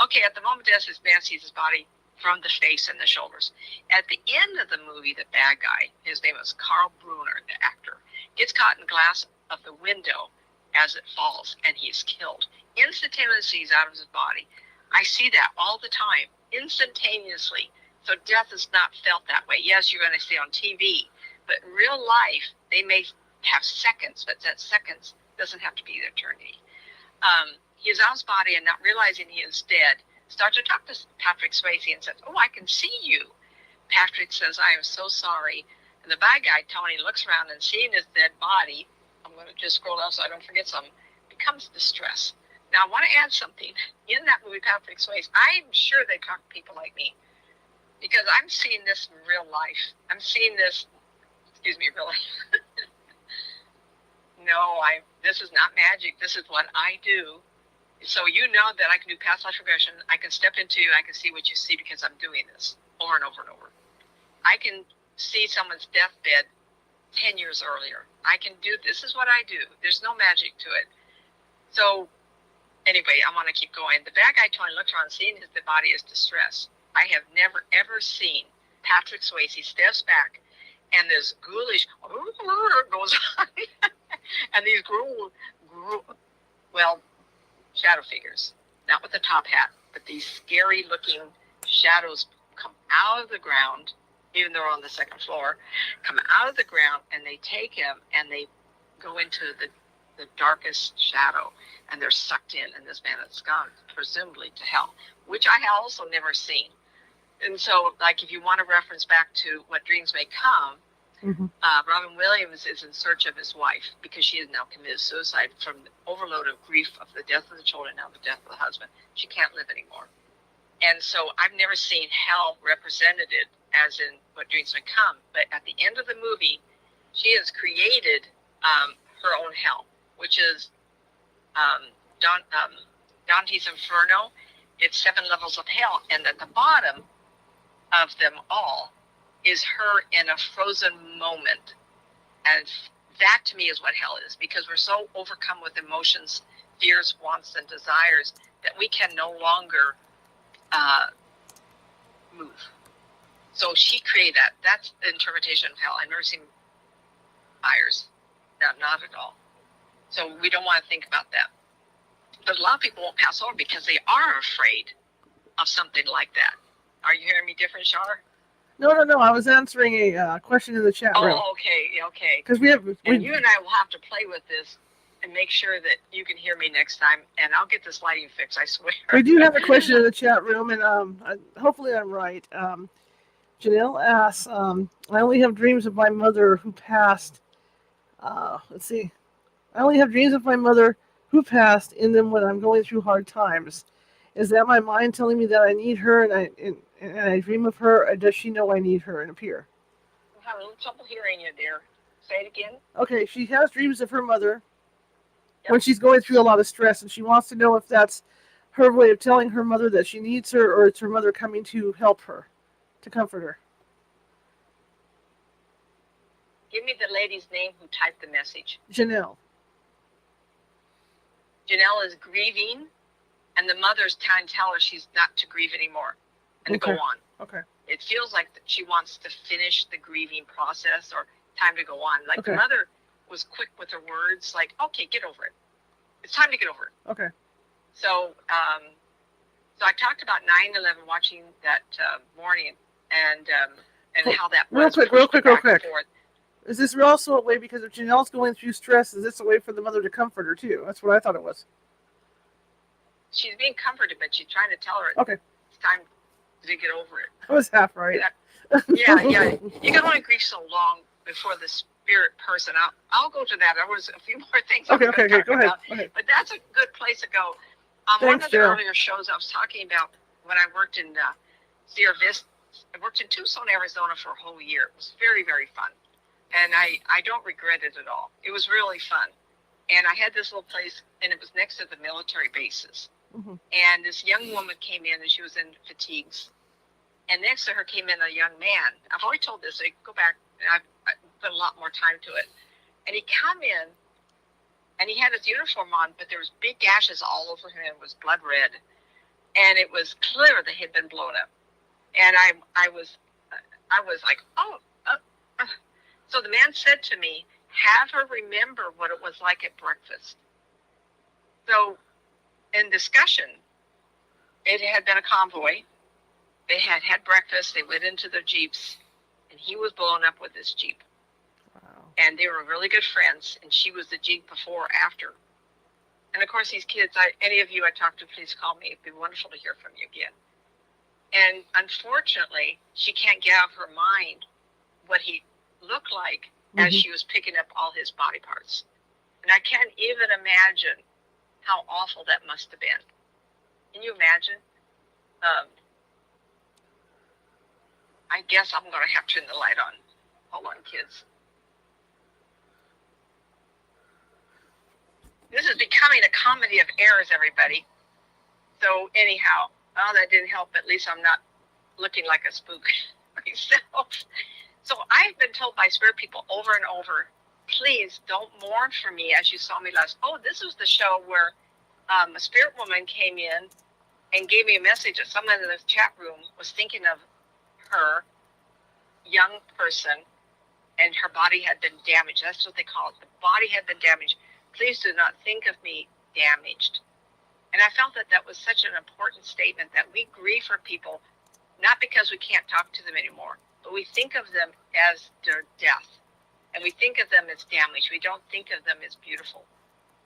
Okay, at the moment death is man sees his body from the face and the shoulders. At the end of the movie, the bad guy, his name is Carl Brunner, the actor, gets caught in glass of the window as it falls, and he's killed. Instantaneously, he's out of his body. I see that all the time, instantaneously. So death is not felt that way. Yes, you're going to see on TV, but in real life, they may have seconds, but that seconds, doesn't have to be eternity. He is on his body and not realizing he is dead, starts to talk to Patrick Swayze and says, "Oh, I can see you." Patrick says, "I am so sorry." And the bad guy, Tony, looks around and seeing his dead body, I'm going to just scroll down so I don't forget something, becomes distressed. Now, I want to add something. In that movie, Patrick Swayze, I'm sure they talk to people like me because I'm seeing this in real life. I'm seeing this, excuse me, real life. No, this is not magic. This is what I do. So you know that I can do past life regression. I can step into you. I can see what you see because I'm doing this over and over and over. I can see someone's deathbed 10 years earlier. I can do, this is what I do. There's no magic to it. So anyway, I want to keep going. The bad guy, Tony, looks around, seeing his body is distressed. I have never, ever seen Patrick Swayze steps back and this ghoulish goes on. And these shadow figures, not with the top hat, but these scary looking shadows come out of the ground, even though they're on the second floor, come out of the ground and they take him and they go into the darkest shadow and they're sucked in, and this man has gone presumably to hell, which I have also never seen. And so, like, if you want to reference back to What Dreams May Come, Robin Williams is in search of his wife because she has now committed suicide from the overload of grief of the death of the children, now the death of the husband. She can't live anymore. And so I've never seen hell represented as in What Dreams May Come. But at the end of the movie, she has created her own hell, which is Dante's Inferno. It's 7 levels of hell. And at the bottom of them all is her in a frozen moment. And that to me is what hell is, because we're so overcome with emotions, fears, wants, and desires that we can no longer move. So she created that. That's the interpretation of hell. I've never seen fires. Not at all. So we don't want to think about that. But a lot of people won't pass over because they are afraid of something like that. Are you hearing me different, Shar? No. I was answering a question in the chat room. Oh, okay. Because you and I will have to play with this and make sure that you can hear me next time, and I'll get this lighting fixed, I swear. We do have a question in the chat room, and hopefully I'm right. Janelle asks, I only have dreams of my mother who passed. Let's see. I only have dreams of my mother who passed in them when I'm going through hard times. Is that my mind telling me that I need her and I dream of her, or does she know I need her and appear? I'm having a little trouble hearing you, dear. Say it again. Okay, she has dreams of her mother when she's going through a lot of stress, and she wants to know if that's her way of telling her mother that she needs her, or it's her mother coming to help her, to comfort her. Give me the lady's name who typed the message. Janelle. Janelle is grieving, and the mother's trying to tell her she's not to grieve anymore and to go on. Okay. It feels like she wants to finish the grieving process or time to go on. Like the mother was quick with her words, like, okay, get over it. It's time to get over it. Okay. So I talked about 9/11 watching that morning and how that was. Real quick. Is this also a way, because if Janelle's going through stress, is this a way for the mother to comfort her too? That's what I thought it was. She's being comforted, but she's trying to tell her it's time to get over it. I was half right. Yeah. You can only grieve so long before the spirit person. I'll go to that. There was a few more things. Okay. Go ahead. But that's a good place to go. Thanks, one of the Jill. earlier shows I was talking about when I worked in Sierra Vista. I worked in Tucson, Arizona for a whole year. It was very, very fun. And I don't regret it at all. It was really fun. And I had this little place, and it was next to the military bases. Mm-hmm. And this young woman came in, and she was in fatigues. And next to her came in a young man. I've already told this, so you can go back, and I've put a lot more time to it. And he come in, and he had his uniform on, but there was big gashes all over him. It was blood red. And it was clear that he had been blown up. And I was like, So the man said to me, have her remember what it was like at breakfast. So in discussion, it had been a convoy. They had breakfast. They went into their Jeeps, and he was blown up with his Jeep. Wow. And they were really good friends, and she was the Jeep before or after. And of course, these kids, any of you I talk to, please call me. It'd be wonderful to hear from you again. And unfortunately, she can't get out of her mind what he looked like as she was picking up all his body parts. And I can't even imagine how awful that must have been. Can you imagine? I guess I'm going to have to turn the light on. Hold on, kids. This is becoming a comedy of errors, everybody. So anyhow, that didn't help. At least I'm not looking like a spook myself. So I've been told by spirit people over and over, please don't mourn for me as you saw me last. Oh, this was the show where a spirit woman came in and gave me a message that someone in the chat room was thinking of her, young person, and her body had been damaged. That's what they call it. The body had been damaged. Please do not think of me damaged. And I felt that that was such an important statement, that we grieve for people, not because we can't talk to them anymore, but we think of them as their death. And we think of them as damaged. We don't think of them as beautiful.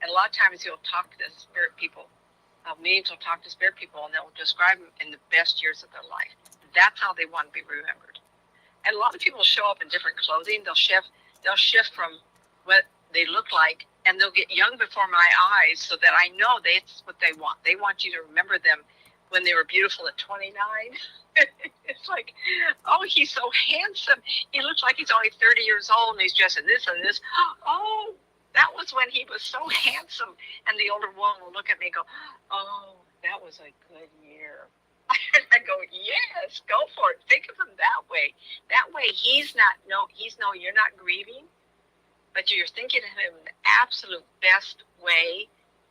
And a lot of times you'll talk to the spirit people. Mediums will talk to spirit people, and they'll describe them in the best years of their life. That's how they want to be remembered. And a lot of people show up in different clothing. They'll shift from what they look like, and they'll get young before my eyes so that I know that's what they want. They want you to remember them when they were beautiful at 29. It's like, oh, he's so handsome. He looks like he's only 30 years old, and he's dressed in this and this. Oh, that was when he was so handsome. And the older woman will look at me and go, oh, that was a good year. I go, yes, go for it. Think of him that way. That way you're not grieving, but you're thinking of him in the absolute best way.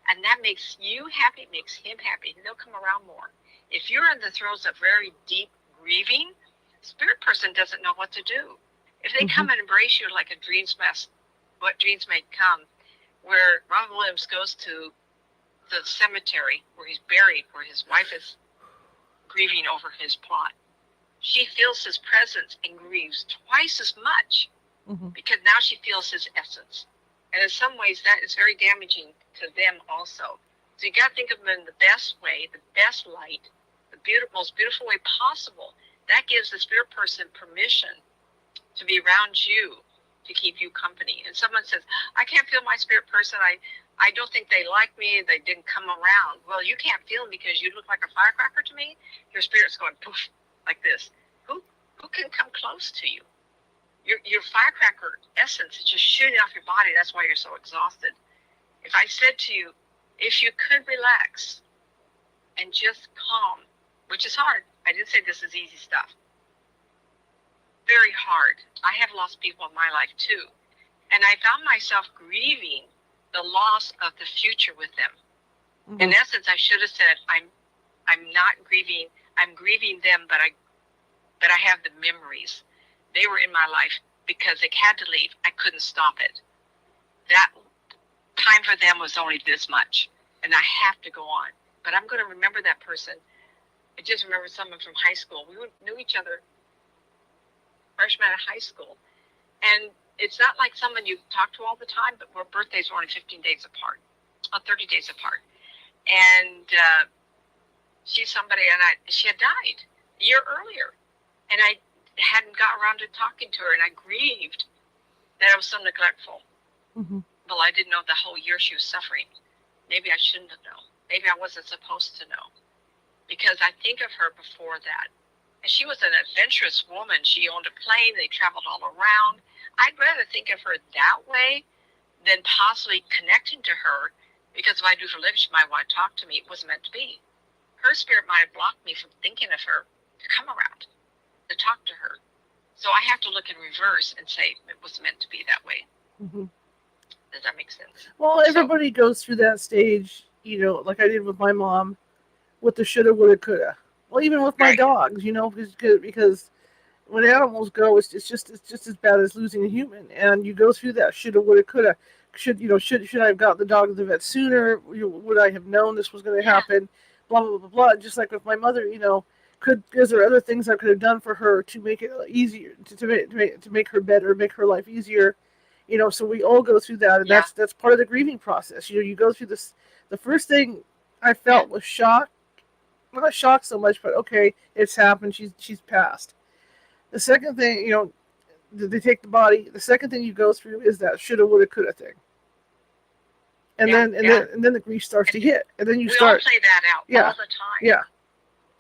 And that makes you happy, makes him happy. And they'll come around more. If you're in the throes of very deep grieving, spirit person doesn't know what to do. If they come and embrace you like a dreams mess, what dreams may come, where Robin Williams goes to the cemetery where he's buried, where his wife is grieving over his plot. She feels his presence and grieves twice as much because now she feels his essence. And in some ways, that is very damaging to them also. So you got to think of them in the best way, the best light, the most beautiful way possible. That gives the spirit person permission to be around you, to keep you company. And someone says, I can't feel my spirit person. I don't think they like me. They didn't come around. Well, you can't feel them because you look like a firecracker to me. Your spirit's going poof like this. Who can come close to you? Your firecracker essence is just shooting off your body. That's why you're so exhausted. If I said to you, if you could relax and just calm, which is hard. I didn't say this is easy stuff. Very hard. I have lost people in my life too. And I found myself grieving the loss of the future with them. In essence, I should have said, I'm not grieving. I'm grieving them, but I have the memories. They were in my life because they had to leave. I couldn't stop it. That time for them was only this much, and I have to go on. But I'm going to remember that person. I just remember someone from high school. We knew each other freshman at high school. And it's not like someone you talk to all the time, but our birthdays were only 15 days apart, 30 days apart. And she's somebody, and she had died a year earlier. And I hadn't got around to talking to her, and I grieved that I was so neglectful. Well, I didn't know the whole year she was suffering. Maybe I shouldn't have known. Maybe I wasn't supposed to know. Because I think of her before that. And she was an adventurous woman. She owned a plane. They traveled all around. I'd rather think of her that way than possibly connecting to her, because if I do for a living, she might want to talk to me. It wasn't meant to be. Her spirit might have blocked me from thinking of her to come around, to talk to her. So I have to look in reverse and say it was meant to be that way. Does that make sense? Well, everybody goes through that stage, like I did with my mom, with the shoulda, woulda, coulda. Well, even with my dogs, because when animals go, it's just as bad as losing a human. And you go through that shoulda, woulda, coulda. Should I have got the dog to the vet sooner? Would I have known this was going to happen? Blah blah blah blah. Just like with my mother, is there other things I could have done for her to make it easier, to make her better, make her life easier? So we all go through that, and Yeah. that's part of the grieving process. You go through this. The first thing I felt was shock. Not shock so much, but okay, it's happened. She's passed. The second thing, they take the body. The second thing you go through is that shoulda, woulda, coulda thing, and Yeah, then and yeah. then and then the grief starts to hit, and then you We all start. play that out Yeah. all the time. Yeah,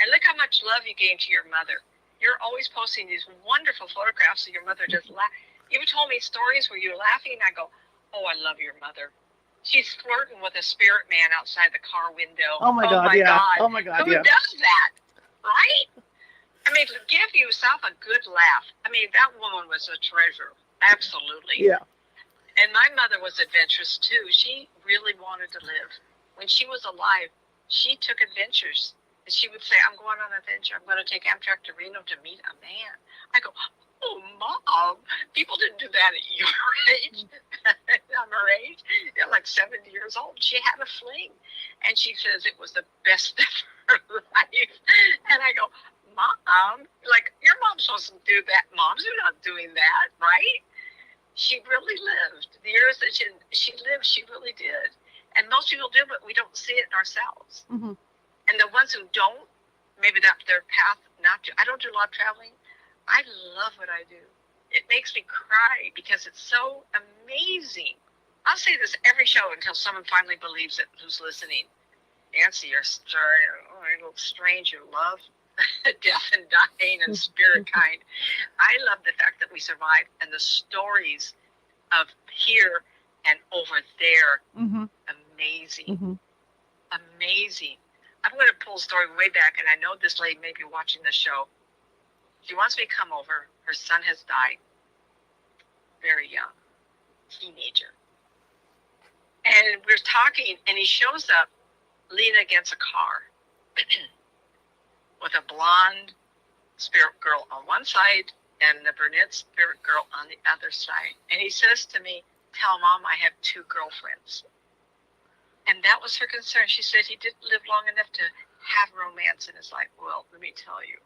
And look how much love you gave to your mother. You're always posting these wonderful photographs of your mother just You've told me stories where you're laughing and I go, oh, I love your mother. She's flirting with a spirit man outside the car window. Oh my God, yeah. God. Oh my God, Who yeah. does that? Right? I mean, give yourself a good laugh. I mean, that woman was a treasure. Absolutely. Yeah. And my mother was adventurous too. She really wanted to live. When she was alive, she took adventures. And she would say, I'm going on an adventure. I'm going to take Amtrak to Reno to meet a man. I go, oh, Mom, people didn't do that at your age. I'm her age. They're like 70 years old. She had a fling. And she says it was the best of her life. And I go, Mom, like, your mom's supposed to do that. Moms are not doing that, right? She really lived. The years that she lived, she really did. And most people do, but we don't see it in ourselves. Mm-hmm. And the ones who don't, maybe that's their path not to. I don't do a lot of traveling. I love what I do. It makes me cry because it's so amazing. I'll say this every show until someone finally believes it who's listening. Nancy, your story, a little strange, your love, death and dying and spirit kind. I love the fact that we survived and the stories of here and over there. Mm-hmm. Amazing. Mm-hmm. Amazing. I'm going to pull a story way back, and I know this lady may be watching the show. She wants me to come over. Her son has died. Very young. Teenager. And we're talking, and he shows up leaning against a car with a blonde spirit girl on one side and the brunette spirit girl on the other side. And he says to me, tell Mom I have 2 girlfriends. And that was her concern. She said he didn't live long enough to have romance in his life. Well, let me tell you,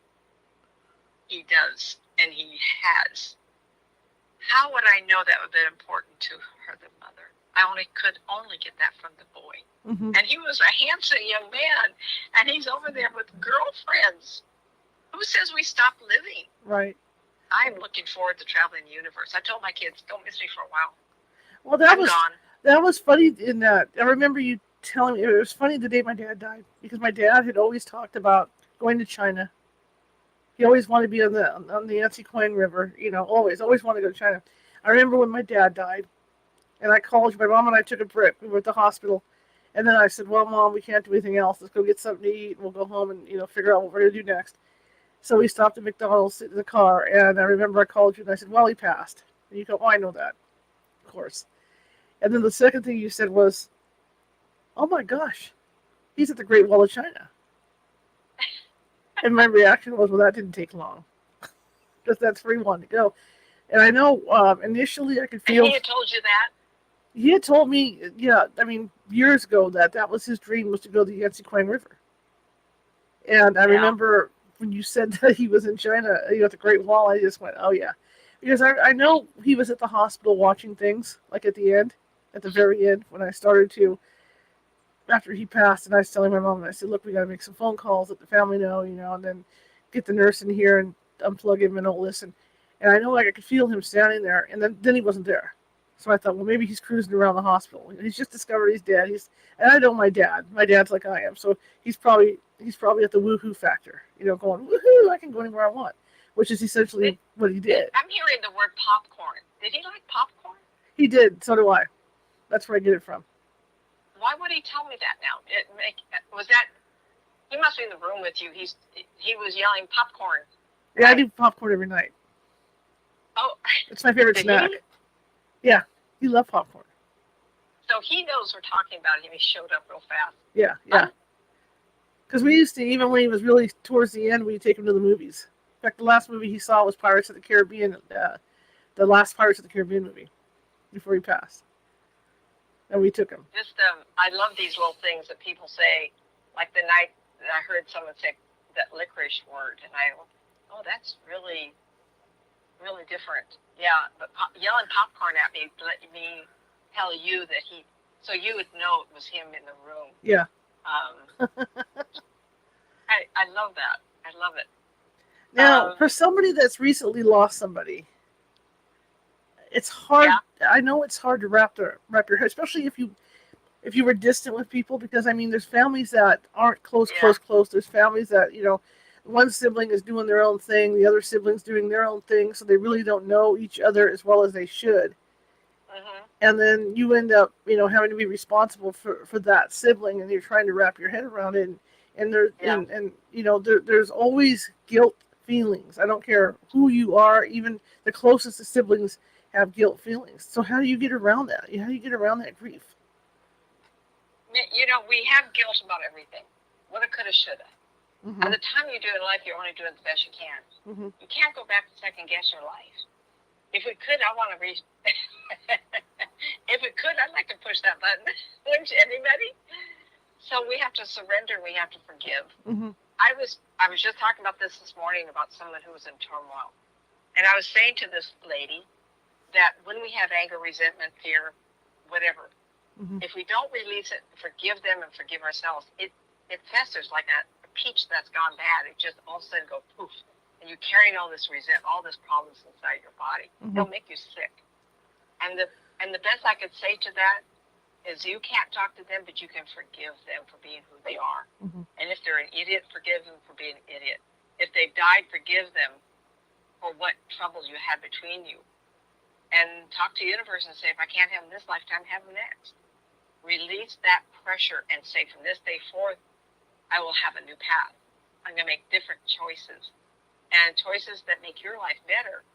he does, and he has. How would I know that would be important to her, the mother? I could only get that from the boy. Mm-hmm. And he was a handsome young man, and he's over there with girlfriends. Who says we stop living? Right. I'm looking forward to traveling the universe. I told my kids, don't miss me for a while. Well, that I'm gone. That was funny in that. I remember you telling me, it was funny the day my dad died, because my dad had always talked about going to China. He always wanted to be on the Yancy Quang River, always wanted to go to China. I remember when my dad died, and I called you. My mom and I took a break. We were at the hospital, and then I said, well, Mom, we can't do anything else. Let's go get something to eat, and we'll go home and, figure out what we're going to do next. So we stopped at McDonald's, sit in the car, and I remember I called you, and I said, well, he passed. And you go, oh, I know that, of course. And then the second thing you said was, oh my gosh, he's at the Great Wall of China. And my reaction was, well, that didn't take long. Because that's where he wanted to go. And I know initially I could feel... And he had told you that? He had told me, years ago that was his dream, was to go to the Yancy Quang River. And I remember when you said that he was in China, at the Great Wall, I just went, oh yeah. Because I know he was at the hospital watching things, like at the very end, when I started to, after he passed, and I was telling my mom, and I said, look, we got to make some phone calls, let the family know, and then get the nurse in here and unplug him and all this. And I know, I could feel him standing there, and then he wasn't there. So I thought, well, maybe he's cruising around the hospital. He's just discovered he's dead. And I know my dad. My dad's like I am, so he's probably at the woohoo factor, going, woohoo, I can go anywhere I want, which is essentially what he did. I'm hearing the word popcorn. Did he like popcorn? He did. So do I. That's where I get it from. Why would he tell me that now? He must be in the room with you. He was yelling popcorn. Yeah, right? I do popcorn every night. Oh. It's my favorite snack. Yeah, he loved popcorn. So he knows we're talking about him. He showed up real fast. Yeah. Because we used to, even when he was really towards the end, we'd take him to the movies. In fact, the last movie he saw was Pirates of the Caribbean, the last Pirates of the Caribbean movie, before he passed. And we took him. Just, I love these little things that people say, like the night that I heard someone say that licorice word, and I go, oh, that's really really different. Yeah, but yelling popcorn at me let me tell you that so you would know it was him in the room. Yeah. Um, I love that. I love it. Now, for somebody that's recently lost somebody, it's hard. Yeah. I know it's hard to wrap your head, especially if you were distant with people, because I mean, there's families that aren't close. There's families that, one sibling is doing their own thing, the other sibling's doing their own thing, so they really don't know each other as well as they should. Mm-hmm. And then you end up, having to be responsible for that sibling, and you're trying to wrap your head around it. And there's always guilt feelings. I don't care who you are, even the closest of siblings have guilt feelings. So how do you get around that? How do you get around that grief? We have guilt about everything. Woulda, coulda, shoulda. Mm-hmm. By the time you do in life, you're only doing the best you can. Mm-hmm. You can't go back and second guess your life. If we could, I want to if we could, I'd like to push that button. Wouldn't you, anybody? So we have to surrender. We have to forgive. Mm-hmm. I was just talking about this morning about someone who was in turmoil, and I was saying to this lady that when we have anger, resentment, fear, whatever, mm-hmm. if we don't release it, forgive them, and forgive ourselves, it festers like a peach that's gone bad. It just all of a sudden go poof, and you're carrying all this resentment, all this problems inside your body. Mm-hmm. It'll make you sick. And the best I could say to that is you can't talk to them, but you can forgive them for being who they are. Mm-hmm. And if they're an idiot, forgive them for being an idiot. If they've died, forgive them for what troubles you had between you. And talk to the universe and say, if I can't have them this lifetime, have them next. Release that pressure and say, from this day forth, I will have a new path. I'm going to make different choices. And choices that make your life better.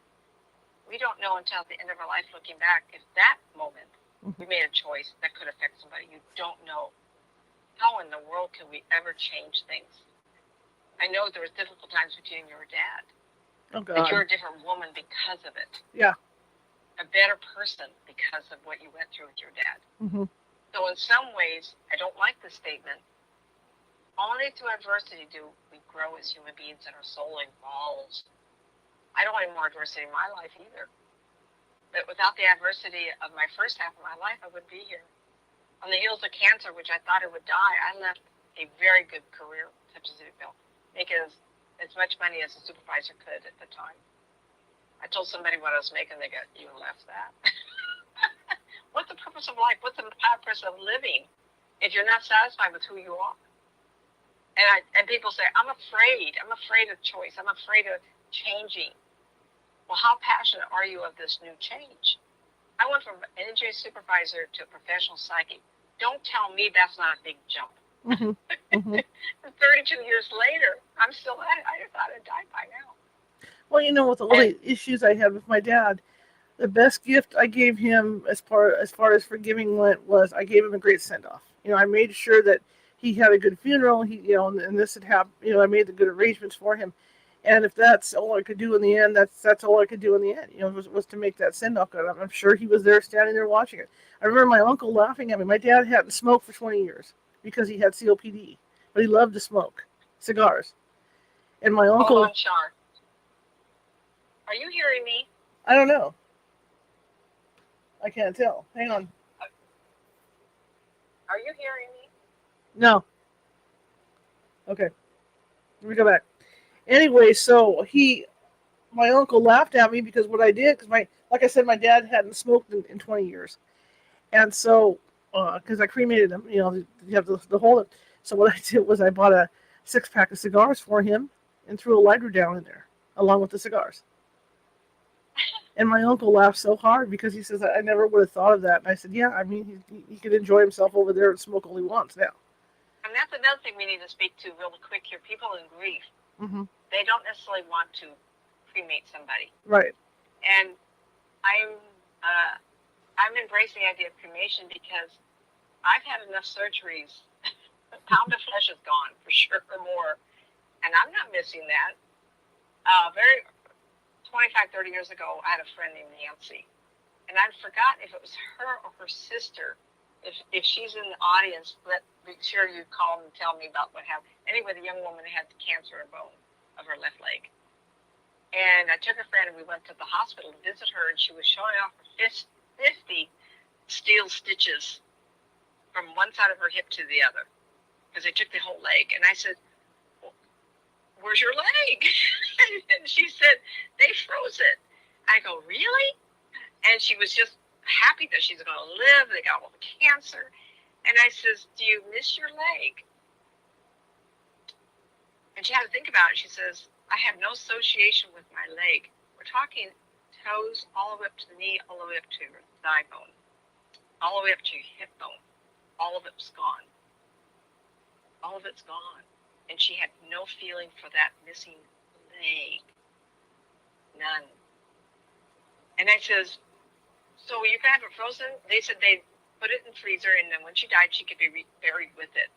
We don't know until the end of our life looking back if that moment we made a choice that could affect somebody. You don't know. How in the world can we ever change things? I know there was difficult times between your dad. Oh, God. But you're a different woman because of it. Yeah. A better person because of what you went through with your dad. Mm-hmm. So in some ways, I don't like the statement, only through adversity do we grow as human beings and our soul evolves. I don't want any more adversity in my life either. But without the adversity of my first half of my life, I wouldn't be here. On the heels of cancer, which I thought I would die, I left a very good career, Sacramento City Cemetery, making as much money as a supervisor could at the time. I told somebody what I was making, they got, you left that. What's the purpose of life? What's the purpose of living if you're not satisfied with who you are? And people say, I'm afraid of choice. I'm afraid of changing. Well, how passionate are you of this new change? I went from an engineering supervisor to a professional psychic. Don't tell me that's not a big jump. Mm-hmm. Mm-hmm. 32 years later, I'm still at it. I thought I'd died by now. Well, with all the issues I had with my dad, the best gift I gave him as far as forgiving went was I gave him a great send-off. I made sure that he had a good funeral. And this had happened. I made the good arrangements for him. And if that's all I could do in the end, that's all I could do in the end. Was to make that send-off good. I'm sure he was there, standing there watching it. I remember my uncle laughing at me. My dad hadn't smoked for 20 years because he had COPD, but he loved to smoke cigars. And my uncle. Hold on, Char. Are you hearing me? I don't know. I can't tell. Hang on. Are you hearing me? No. Okay. Let me go back. Anyway, so my uncle laughed at me because what I did, because like I said, my dad hadn't smoked in 20 years. And so, because I cremated him, you have to hold it. So what I did was I bought a 6-pack of cigars for him and threw a lighter down in there, along with the cigars. And my uncle laughed so hard because he says, I never would have thought of that. And I said, yeah, I mean, he could enjoy himself over there and smoke only once now. And that's another thing we need to speak to real quick here. People in grief, mm-hmm. they don't necessarily want to cremate somebody. Right. And I'm embracing the idea of cremation because I've had enough surgeries. A pound of flesh is gone for sure or more. And I'm not missing that. 25, 30 years ago, I had a friend named Nancy. And I'd forgotten if it was her or her sister. If she's in the audience, be sure you call and tell me about what happened. Anyway, the young woman had cancer in bone of her left leg. And I took a friend and we went to the hospital to visit her, and she was showing off her 50 steel stitches from one side of her hip to the other because they took the whole leg. And I said, well, where's your leg? And she said, they froze it. I go, really? And she was just happy that she's going to live. They got all the cancer. And I says, do you miss your leg? And she had to think about it. She says, I have no association with my leg. We're talking toes all the way up to the knee, all the way up to your thigh bone, all the way up to your hip bone. All of it's gone. All of it's gone. And she had no feeling for that missing leg. None. And I says, so you can have it frozen? They said they put it in the freezer, and then when she died, she could be buried with it.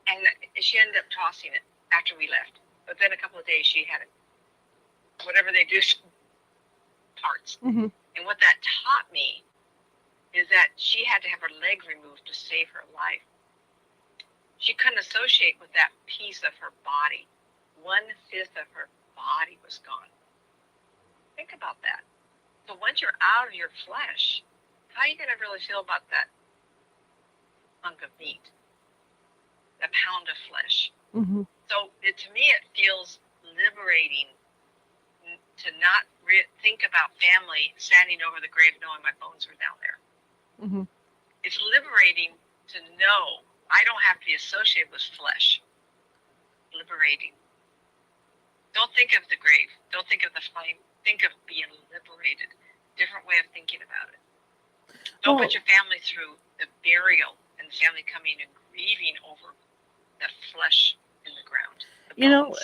And she ended up tossing it after we left. But then a couple of days, she had it, whatever they do, parts. Mm-hmm. And what that taught me is that she had to have her leg removed to save her life. She couldn't associate with that piece of her body. 1/5 of her body was gone. Think about that. So once you're out of your flesh, how are you going to really feel about that hunk of meat, that pound of flesh? Mm-hmm. So to me, it feels liberating to not think about family standing over the grave knowing my bones are down there. Mm-hmm. It's liberating to know I don't have to be associated with flesh. Liberating. Don't think of the grave. Don't think of the flame. Think of being liberated. Different way of thinking about it. Don't put your family through the burial and the family coming and grieving over the flesh in the ground. The bones.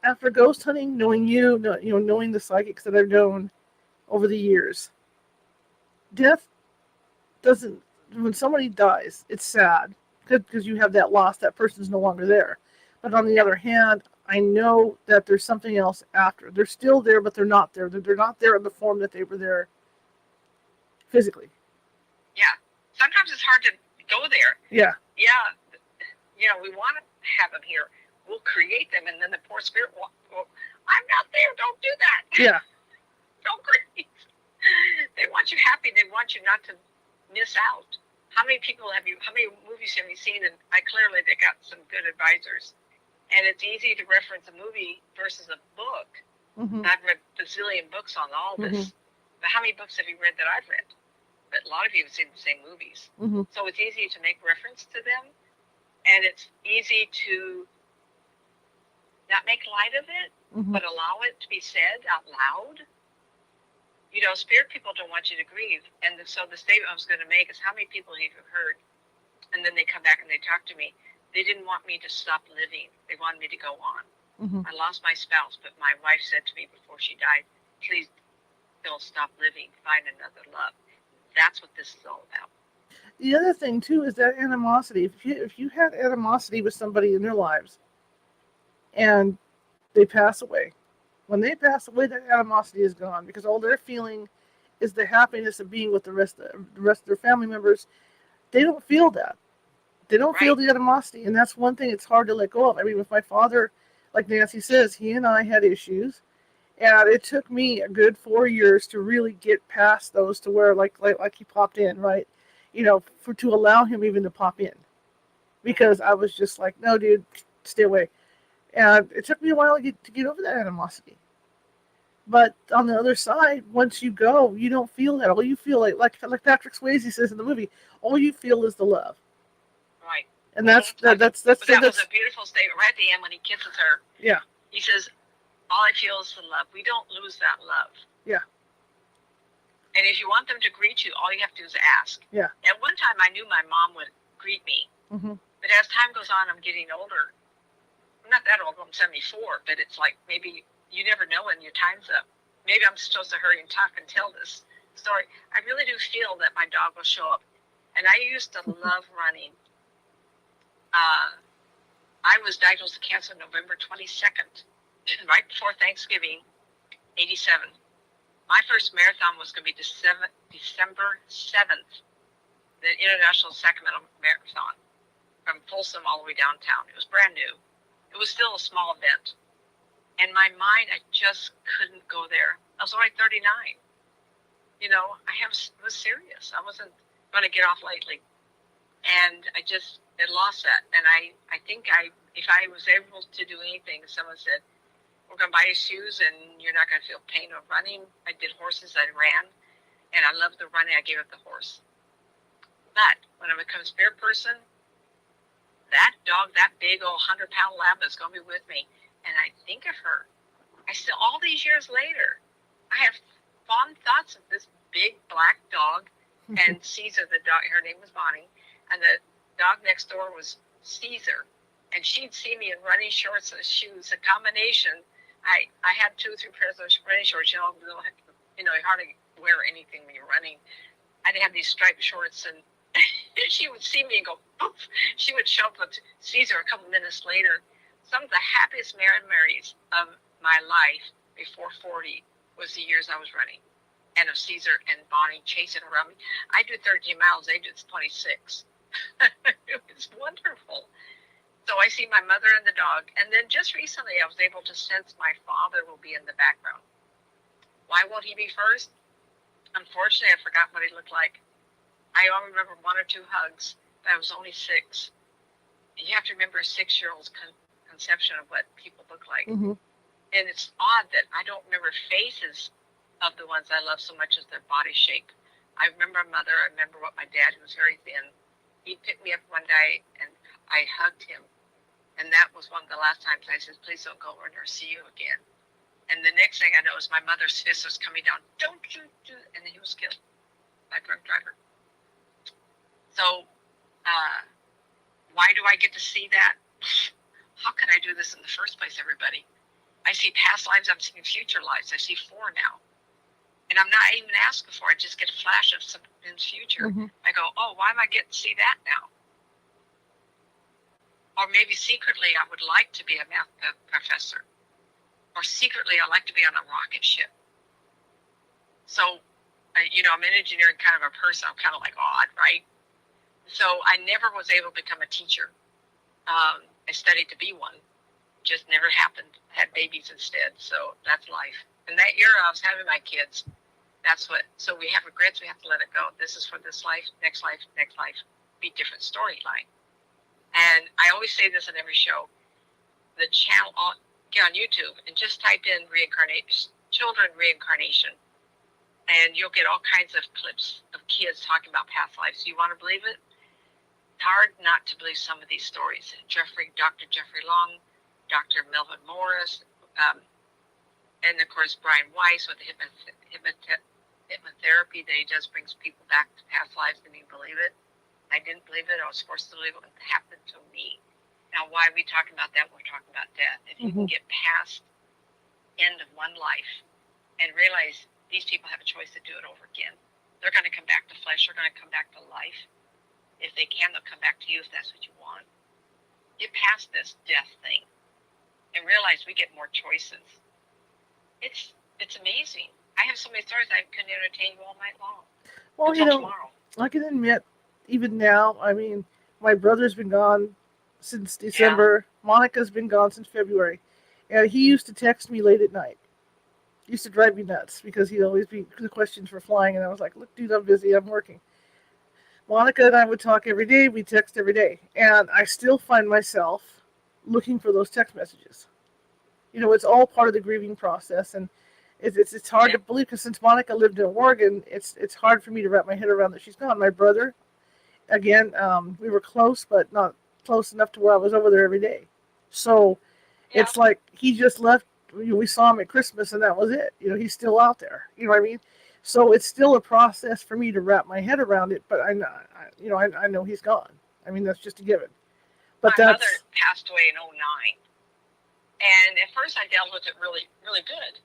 After ghost hunting, knowing knowing the psychics that I've known over the years, death doesn't. When somebody dies, it's sad because you have that loss. That person's no longer there. But on the other hand, I know that there's something else after. They're still there, but they're not there. They're not there in the form that they were there physically. Yeah. Sometimes it's hard to go there. Yeah. Yeah. We want to have them here. We'll create them, and then the poor spirit will, I'm not there. Don't do that. Yeah. Don't create. They want you happy. They want you not to miss out. How many movies have you seen? And clearly they got some good advisors. And it's easy to reference a movie versus a book. Mm-hmm. I've read a bazillion books on all this. Mm-hmm. But how many books have you read that I've read? But a lot of you have seen the same movies. Mm-hmm. So it's easy to make reference to them. And it's easy to not make light of it, Mm-hmm. but allow it to be said out loud. Spirit people don't want you to grieve. And so the statement I was going to make is, how many people have you heard? And then they come back and they talk to me. They didn't want me to stop living. They wanted me to go on. Mm-hmm. I lost my spouse, but my wife said to me before she died, please don't stop living. Find another love. That's what this is all about. The other thing, too, is that animosity. If you had animosity with somebody in their lives and they pass away, when they pass away, that animosity is gone because all they're feeling is the happiness of being with the rest of their family members. They don't feel that. They don't feel the animosity, and that's one thing it's hard to let go of. I mean, with my father, like Nancy says, he and I had issues, and it took me a good 4 years to really get past those to where, like he popped in, right? To allow him even to pop in, because I was just like, no, dude, stay away. And it took me a while to get over that animosity. But on the other side, once you go, you don't feel that. All you feel like Patrick Swayze says in the movie, all you feel is the love. Right. And that's that was a beautiful statement right at the end when he kisses her. Yeah. He says, all I feel is the love. We don't lose that love. Yeah. And if you want them to greet you, all you have to do is ask. Yeah. At one time, I knew my mom would greet me. Mm-hmm. But as time goes on, I'm getting older. I'm not that old. I'm 74. But it's like maybe you never know when your time's up. Maybe I'm supposed to hurry and talk and tell this story. I really do feel that my dog will show up. And I used to love running. I was diagnosed with cancer November 22nd, right before Thanksgiving, 87. My first marathon was going to be December 7th, the International Sacramento Marathon, from Folsom all the way downtown. It was brand new. It was still a small event. And my mind, I just couldn't go there. I was only 39. You know, was serious. I wasn't going to get off lightly. And I lost that. And I think if I was able to do anything, someone said, we're going to buy you shoes and you're not going to feel pain of running. I did horses, I ran, and I loved the running. I gave up the horse. But when I become a spirit person, that dog, that big old 100-pound lab is going to be with me. And I think of her. I still, all these years later, I have fond thoughts of this big black dog and Caesar, the dog, her name was Bonnie, and the dog next door was Caesar. And she'd see me in running shorts and shoes, a combination. I had 2 or 3 pairs of running shorts. You know, you hardly wear anything when you're running. I'd have these striped shorts, and she would see me and go, poof. She would show up with Caesar a couple minutes later. Some of the happiest memories of my life before 40 was the years I was running, and of Caesar and Bonnie chasing around me. I do 13 miles. They did 26. It was wonderful. So I see my mother and the dog. And then just recently I was able to sense my father will be in the background. Why won't he be first? Unfortunately, I forgot what he looked like. I only remember 1 or 2 hugs, but I was only 6. You have to remember a 6-year-old's conception of what people look like. Mm-hmm. And it's odd that I don't remember faces of the ones I love so much as their body shape. I remember my mother. I remember what my dad, who was very thin, he picked me up one day and I hugged him. And that was one of the last times I said, please don't go, we'll never see you again. And the next thing I know is my mother's fist was coming down. Don't you do, and he was killed by a drunk driver. So, why do I get to see that? How can I do this in the first place, everybody? I see past lives, I'm seeing future lives. I see 4 now. And I'm not even asking for it. I just get a flash of something's future. Mm-hmm. I go, oh, why am I getting to see that now? Or maybe secretly I would like to be a math professor. Or secretly I like to be on a rocket ship. So, you know, I'm an engineering kind of a person. I'm kind of like odd, right? So I never was able to become a teacher. I studied to be one. Just never happened. I had babies instead. So that's life. And that year I was having my kids. That's what, so we have regrets. We have to let it go. This is for this life, next life, next life. Be different storyline. And I always say this in every show. The channel, get on YouTube and just type in reincarnation, children reincarnation. And you'll get all kinds of clips of kids talking about past lives. You want to believe it? It's hard not to believe some of these stories. Dr. Jeffrey Long, Dr. Melvin Morris, and of course Brian Weiss with the hypnotherapy that he does brings people back to past lives. Didn't you believe it? I didn't believe it. I was forced to believe it. It happened to me. Now, why are we talking about that? We're talking about death. If you can get past end of one life and realize these people have a choice to do it over again. They're going to come back to flesh. They're going to come back to life. If they can, they'll come back to you if that's what you want. Get past this death thing and realize we get more choices. It's amazing. I have so many stories I couldn't entertain you all night long. Well, Until tomorrow. I can admit, even now, I mean, my brother's been gone since December. Yeah. Monica's been gone since February. And he used to text me late at night. Used to drive me nuts because he'd always be the questions for flying. And I was like, look, dude, I'm busy. I'm working. Monica and I would talk every day. We text every day. And I still find myself looking for those text messages. You know, it's all part of the grieving process. And it's hard to believe because since Monica lived in Oregon, it's hard for me to wrap my head around that she's gone. My brother, again, we were close, but not close enough to where I was over there every day. So it's like he just left. We saw him at Christmas, and that was it. You know, he's still out there. You know what I mean? So it's still a process for me to wrap my head around it. But I know he's gone. I mean, that's just a given. But my mother passed away in 2009, and at first I dealt with it really, really good.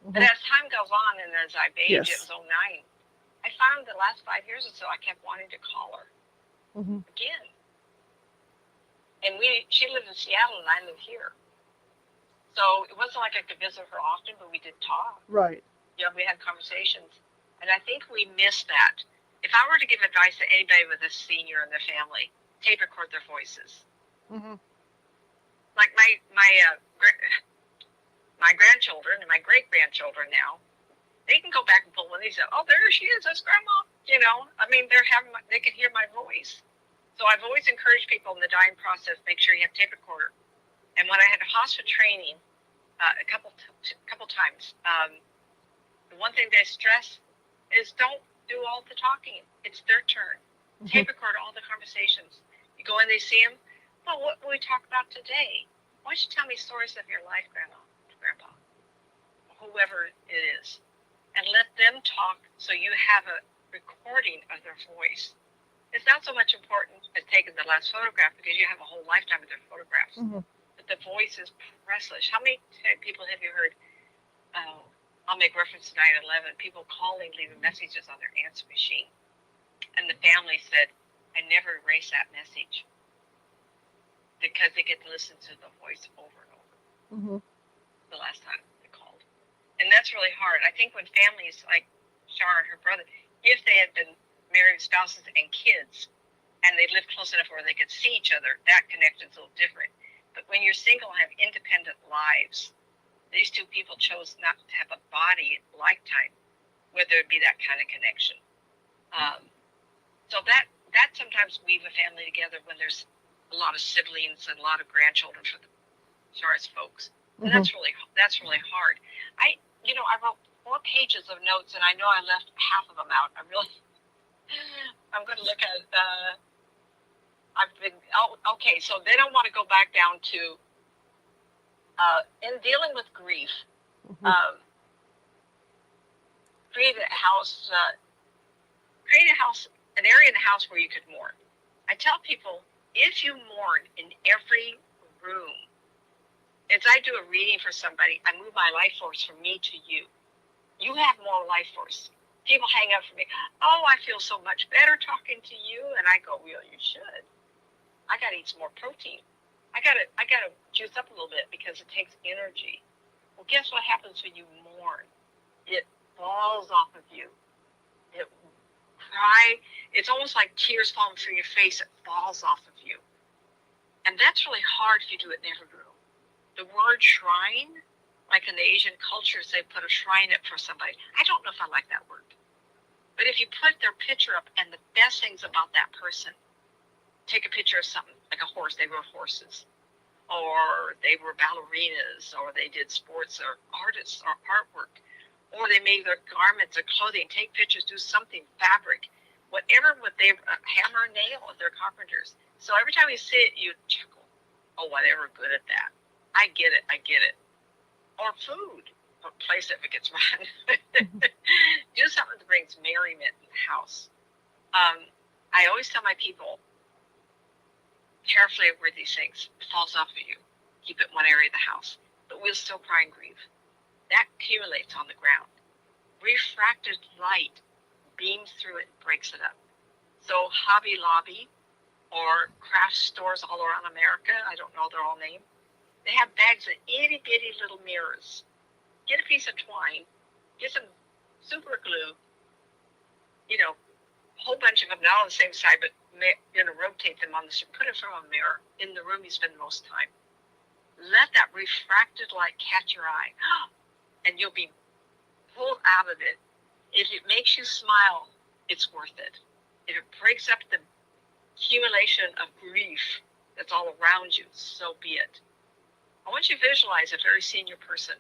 But as time goes on and as I've aged, it was 2009. I found the last 5 years or so, I kept wanting to call her again. And she lived in Seattle and I live here. So it wasn't like I could visit her often, but we did talk. Right. You know, we had conversations. And I think we missed that. If I were to give advice to anybody with a senior in their family, tape record their voices. Like my my grandchildren and my great-grandchildren now, they can go back and pull one of these out. Oh, there she is. That's Grandma. You know, I mean, they can hear my voice. So I've always encouraged people in the dying process, make sure you have tape recorder. And when I had hospice training a couple times, the one thing they stress is don't do all the talking. It's their turn. Mm-hmm. Tape record all the conversations. You go in, they see them. Well, what will we talk about today? Why don't you tell me stories of your life, Grandma, Grandpa, whoever it is, and let them talk so you have a recording of their voice. It's not so much important as taking the last photograph because you have a whole lifetime of their photographs. Mm-hmm. But the voice is priceless. How many people have you heard? I'll make reference to 9/11. People calling, leaving messages on their answer machine, and the family said, "I never erase that message," because they get to listen to the voice over and over. Mm-hmm. The last time they called, and that's really hard. I think when families like Shar and her brother, if they had been married spouses and kids, and they lived close enough where they could see each other, that connection's a little different. But when you're single and have independent lives, these two people chose not to have a body lifetime where there'd be that kind of connection. So that sometimes weave a family together when there's a lot of siblings and a lot of grandchildren for the Shar's folks. And Mm-hmm. that's really hard. I wrote 4 pages of notes, and I know I left half of them out. I'm going to look at. Okay. So then I want to go back down to in dealing with grief. Mm-hmm. Create a house, an area in the house where you could mourn. I tell people, if you mourn in every room, as I do a reading for somebody, I move my life force from me to you. You have more life force. People hang up for me. Oh, I feel so much better talking to you, and I go, well, you should. I got to eat some more protein. I got to juice up a little bit because it takes energy. Well, guess what happens when you mourn? It falls off of you. It's almost like tears falling through your face. It falls off of you. And that's really hard if you do it in every room. The word shrine, like in the Asian cultures, they put a shrine up for somebody. I don't know if I like that word. But if you put their picture up and the best things about that person, take a picture of something, like a horse, they rode horses, or they were ballerinas, or they did sports, or artists, or artwork, or they made their garments or clothing, take pictures, do something, fabric, whatever, hammer and nail, if they're carpenters. So every time you see it, you chuckle. Oh, whatever, good at that. I get it. Or food, or place it if it gets rotten. Do something that brings merriment in the house. I always tell my people, carefully over these things. It falls off of you. Keep it in one area of the house. But we'll still cry and grieve. That accumulates on the ground. Refracted light beams through it and breaks it up. So Hobby Lobby or craft stores all around America, I don't know their all name, they have bags of itty bitty little mirrors. Get a piece of twine, get some super glue, a whole bunch of them, not on the same side, but rotate them on the street, put it from a mirror in the room you spend most time. Let that refracted light catch your eye, and you'll be pulled out of it. If it makes you smile, it's worth it. If it breaks up the accumulation of grief that's all around you, so be it. I want you to visualize a very senior person.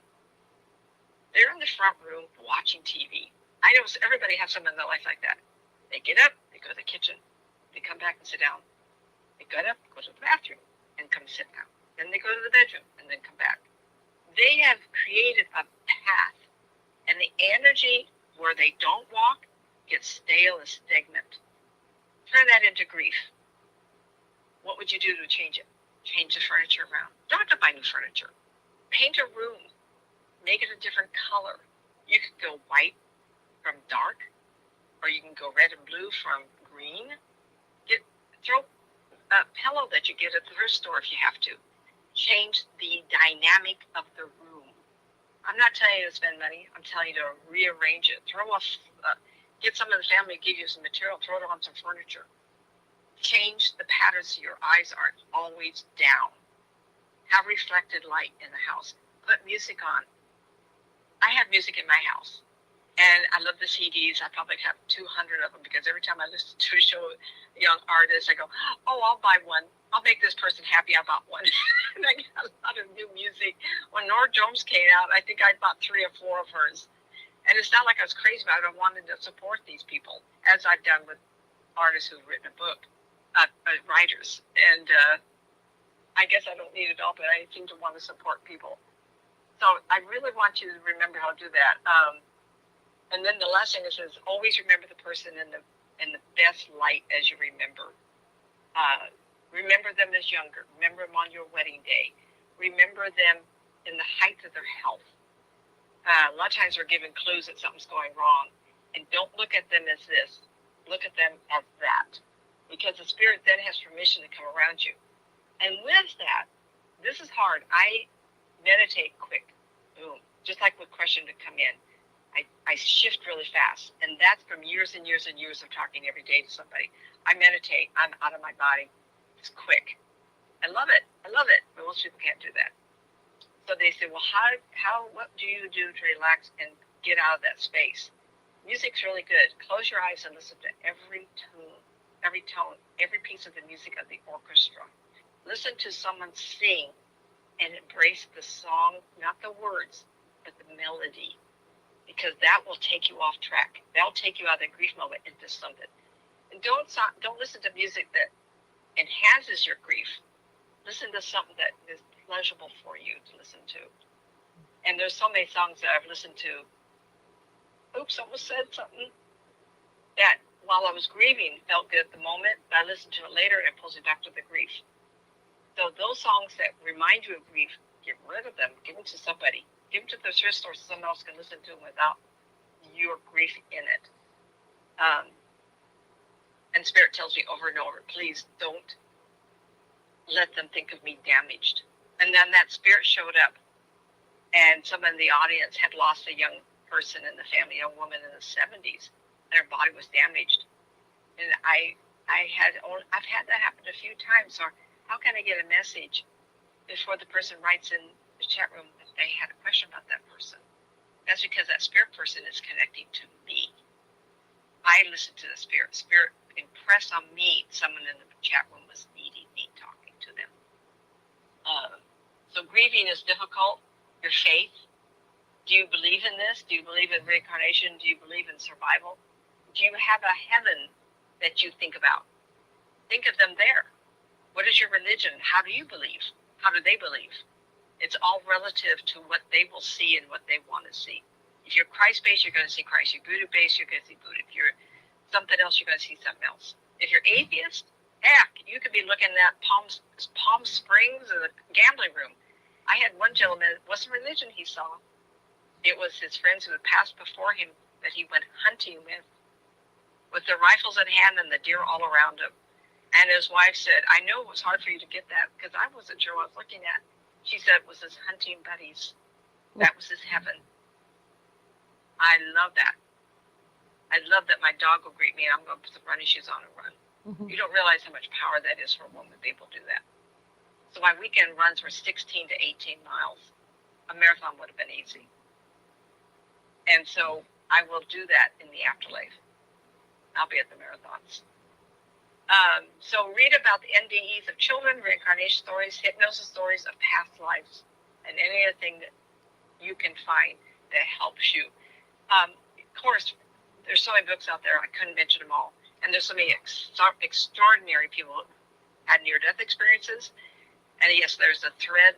They're in the front room watching TV. I know everybody has someone in their life like that. They get up, they go to the kitchen, they come back and sit down. They get up, go to the bathroom, and come sit down. Then they go to the bedroom, and then come back. They have created a path, and the energy where they don't walk gets stale and stagnant. Turn that into grief. What would you do to change it? Change the furniture around. Don't have to buy new furniture. Paint a room. Make it a different color. You could go white from dark, or you can go red and blue from green. Throw a pillow that you get at the thrift store if you have to. Change the dynamic of the room. I'm not telling you to spend money. I'm telling you to rearrange it. Get some of the family to give you some material. Throw it on some furniture. Change the patterns so your eyes aren't always down. Have reflected light in the house. put music on. I have music in my house, and I love the CDs. I probably have 200 of them because every time I listen to a show, a young artist, I go, oh, I'll buy one. I'll make this person happy. I bought one. And I got a lot of new music. When Nora Jones came out, I think I bought 3 or 4 of hers. And it's not like I was crazy about it. I wanted to support these people, as I've done with artists who've written a book, writers. And I guess I don't need it all, but I seem to want to support people. So I really want you to remember how to do that. And then the last thing is always remember the person in the best light as you remember. Remember them as younger. Remember them on your wedding day. Remember them in the height of their health. A lot of times we're given clues that something's going wrong. And don't look at them as this. Look at them as that. Because the spirit then has permission to come around you. And with that, this is hard. I meditate quick. Boom. Just like with question to come in. I shift really fast. And that's from years and years and years of talking every day to somebody. I meditate. I'm out of my body. It's quick. I love it. I love it. But most people can't do that. So they say, well, what do you do to relax and get out of that space? Music's really good. Close your eyes and listen to every tune, every tone, every piece of the music of the orchestra. Listen to someone sing and embrace the song, not the words, but the melody. Because that will take you off track. That'll take you out of the grief moment into something. And don't listen to music that enhances your grief. Listen to something that is pleasurable for you to listen to. And there's so many songs that I've listened to. Oops, almost said something that while I was grieving felt good at the moment, but I listened to it later and it pulls me back to the grief. So those songs that remind you of grief, get rid of them. Give them to somebody. Give them to the thrift store so someone else can listen to them without your grief in it. And Spirit tells me over and over, please don't let them think of me damaged. And then that spirit showed up, and someone in the audience had lost a young person in the family, a woman in the 70s, and her body was damaged. And I've had that happen a few times. Or how can I get a message before the person writes in the chat room that they had a question about that person? That's because that spirit person is connecting to me. I listen to the spirit. Spirit impressed on me someone in the chat room was needing me talking to them. So grieving is difficult. Your faith. Do you believe in this? Do you believe in reincarnation? Do you believe in survival? Do you have a heaven that you think about? Think of them there. What is your religion? How do you believe? How do they believe? It's all relative to what they will see and what they want to see. If you're Christ-based, you're going to see Christ. If you're Buddha-based, you're going to see Buddha. If you're something else, you're going to see something else. If you're atheist, heck, you could be looking at Palm Springs or the gambling room. I had one gentleman, it wasn't religion he saw. It was his friends who had passed before him that he went hunting with their rifles in hand and the deer all around him. And his wife said, I know it was hard for you to get that because I wasn't sure what I was looking at. She said it was his hunting buddies. That was his heaven. I love that. I love that my dog will greet me and I'm going to put some running shoes on and run. Mm-hmm. You don't realize how much power that is for a woman to be able to do that. So my weekend runs were 16 to 18 miles. A marathon would have been easy. And so I will do that in the afterlife. I'll be at the marathons. So read about the NDEs of children, reincarnation stories, hypnosis stories of past lives, and anything that you can find that helps you. Of course, there's so many books out there, I couldn't mention them all. And there's so many extraordinary people who had near-death experiences. And yes, there's a thread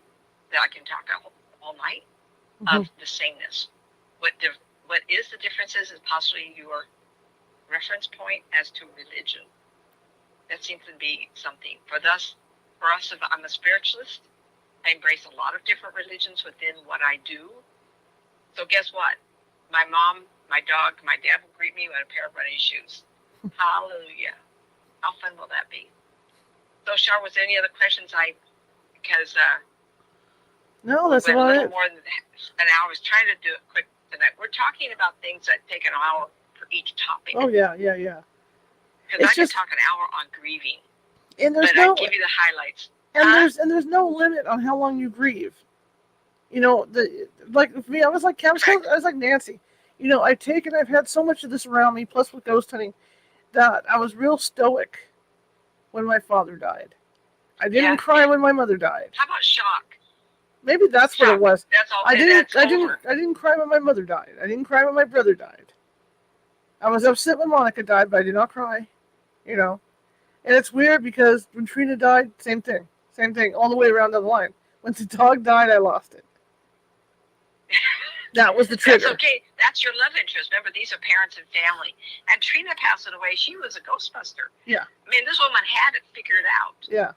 that I can talk all night of the sameness. What is the differences is possibly your reference point as to religion. That seems to be something. For us, if I'm a spiritualist, I embrace a lot of different religions within what I do. So guess what? My mom, my dog, my dad will greet me with a pair of running shoes. Hallelujah. How fun will that be? So, Char, was there any other questions? No, that's about it. More than an hour. I was trying to do it quick tonight. We're talking about things that take an hour for each topic. Oh, yeah. Because I could talk an hour on grieving. And there's I give you the highlights. And there's no limit on how long you grieve. You know, like for me, I was like I was like Nancy. You know, I've had so much of this around me, plus with ghost hunting, that I was real stoic when my father died. I didn't Yeah, cry yeah. when my mother died. How about shock? Maybe that's what it Shock. was. That's all. That's over. I didn't cry when my mother died. I didn't cry when my brother died. I was upset when Monica died, but I did not cry. You know, and it's weird because when Trina died, same thing, all the way around the line. When the dog died, I lost it. That was the That's trigger. okay. That's your love interest. Remember, these are parents and family. And Trina passing away, she was a ghostbuster. Yeah. I mean, this woman had it figured out. Yeah.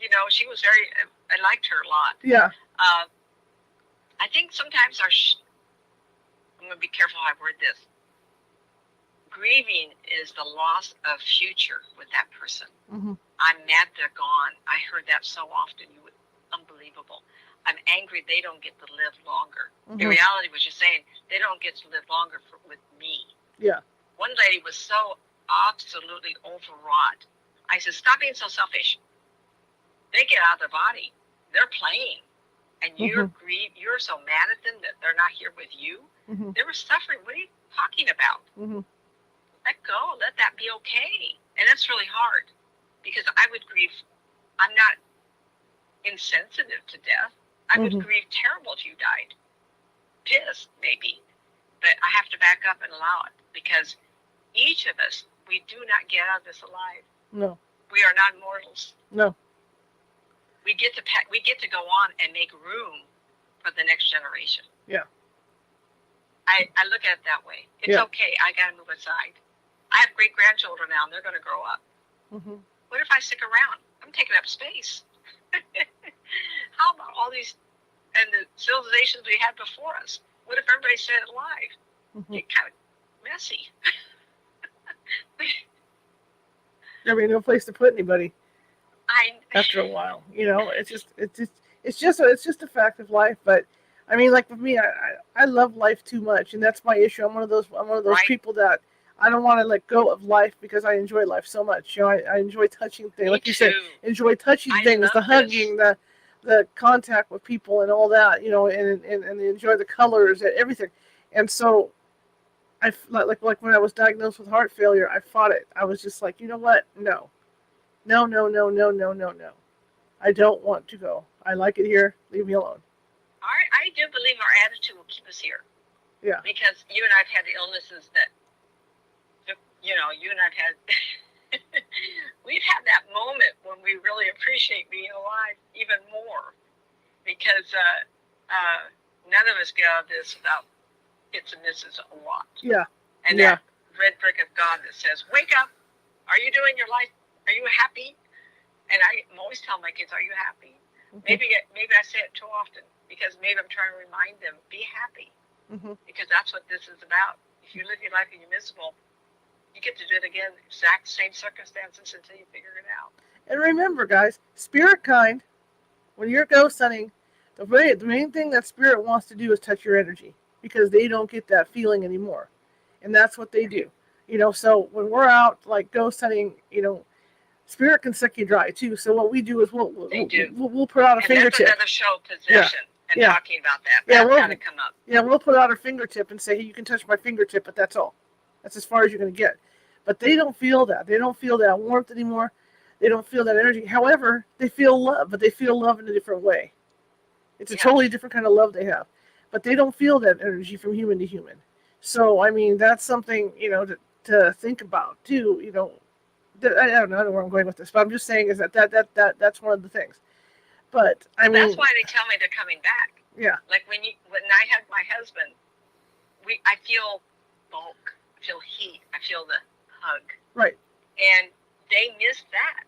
You know, she was very. I liked her a lot. Yeah. I think sometimes I'm going to be careful how I word this. Grieving is the loss of future with that person. Mm-hmm. I'm mad they're gone. I heard that so often. Unbelievable. I'm angry they don't get to live longer. Mm-hmm. In reality, what you're saying, they don't get to live longer with me. Yeah. One lady was so absolutely overwrought. I said, stop being so selfish. They get out of their body. They're playing. And you're you're so mad at them that they're not here with you. Mm-hmm. They were suffering. What are you talking about? Mm-hmm. Let go. Let that be okay. And that's really hard because I would grieve. I'm not insensitive to death. I would grieve terrible if you died. Pissed, maybe. But I have to back up and allow it because each of us, we do not get out of this alive. No. We are not mortals. No. We get to go on and make room for the next generation. Yeah. I look at it that way. It's okay. I got to move aside. I have great grandchildren now, and they're going to grow up. Mm-hmm. What if I stick around? I'm taking up space. How about all these and the civilizations we had before us? What if everybody stayed alive? Mm-hmm. Get kind of messy. There'd be no place to put anybody after a I while. You know, it's just a fact of life. But I mean, like with me, I love life too much, and that's my issue. I'm one of those Right. people that I don't want to let go of life because I enjoy life so much. You know, I enjoy touching things, Me like you said, too. enjoy touching I things, love the this. hugging, the contact with people, and all that. You know, and enjoy the colors and everything. And so, like when I was diagnosed with heart failure, I fought it. I was just like, you know what? No. No, no, no, no, no, no, no. I don't want to go. I like it here. Leave me alone. I do believe our attitude will keep us here. Yeah. Because you and I've had illnesses that, you know, you and I've had, we've had that moment when we really appreciate being alive even more. Because none of us get out of this without hits and misses a lot. Yeah. And that red brick of God that says, wake up. Are you doing your life? Are you happy? And I'm always telling my kids, are you happy? Mm-hmm. Maybe I say it too often because maybe I'm trying to remind them, be happy. Mm-hmm. Because that's what this is about. If you live your life and you're miserable, you get to do it again, exact same circumstances until you figure it out. And remember, guys, spirit kind, when you're ghost hunting, the main thing that spirit wants to do is touch your energy because they don't get that feeling anymore. And that's what they do. You know, so when we're out like ghost hunting, you know, spirit can suck you dry too. So what we do is we'll put out a fingertip. That's another show, possession, and talking about that. That's got to come up. Yeah, we'll put out our fingertip and say, hey, you can touch my fingertip, but that's all. That's as far as you're going to get. But they don't feel that. They don't feel that warmth anymore. They don't feel that energy. However, they feel love, but they feel love in a different way. It's a totally different kind of love they have. But they don't feel that energy from human to human. So, I mean, that's something, you know, to think about, too. You know, I don't know where I'm going with this, but I'm just saying is that's one of the things. But, I mean... That's why they tell me they're coming back. Yeah. Like when I had my husband, I feel bulk, I feel heat, I feel the hug. Right. And they miss that.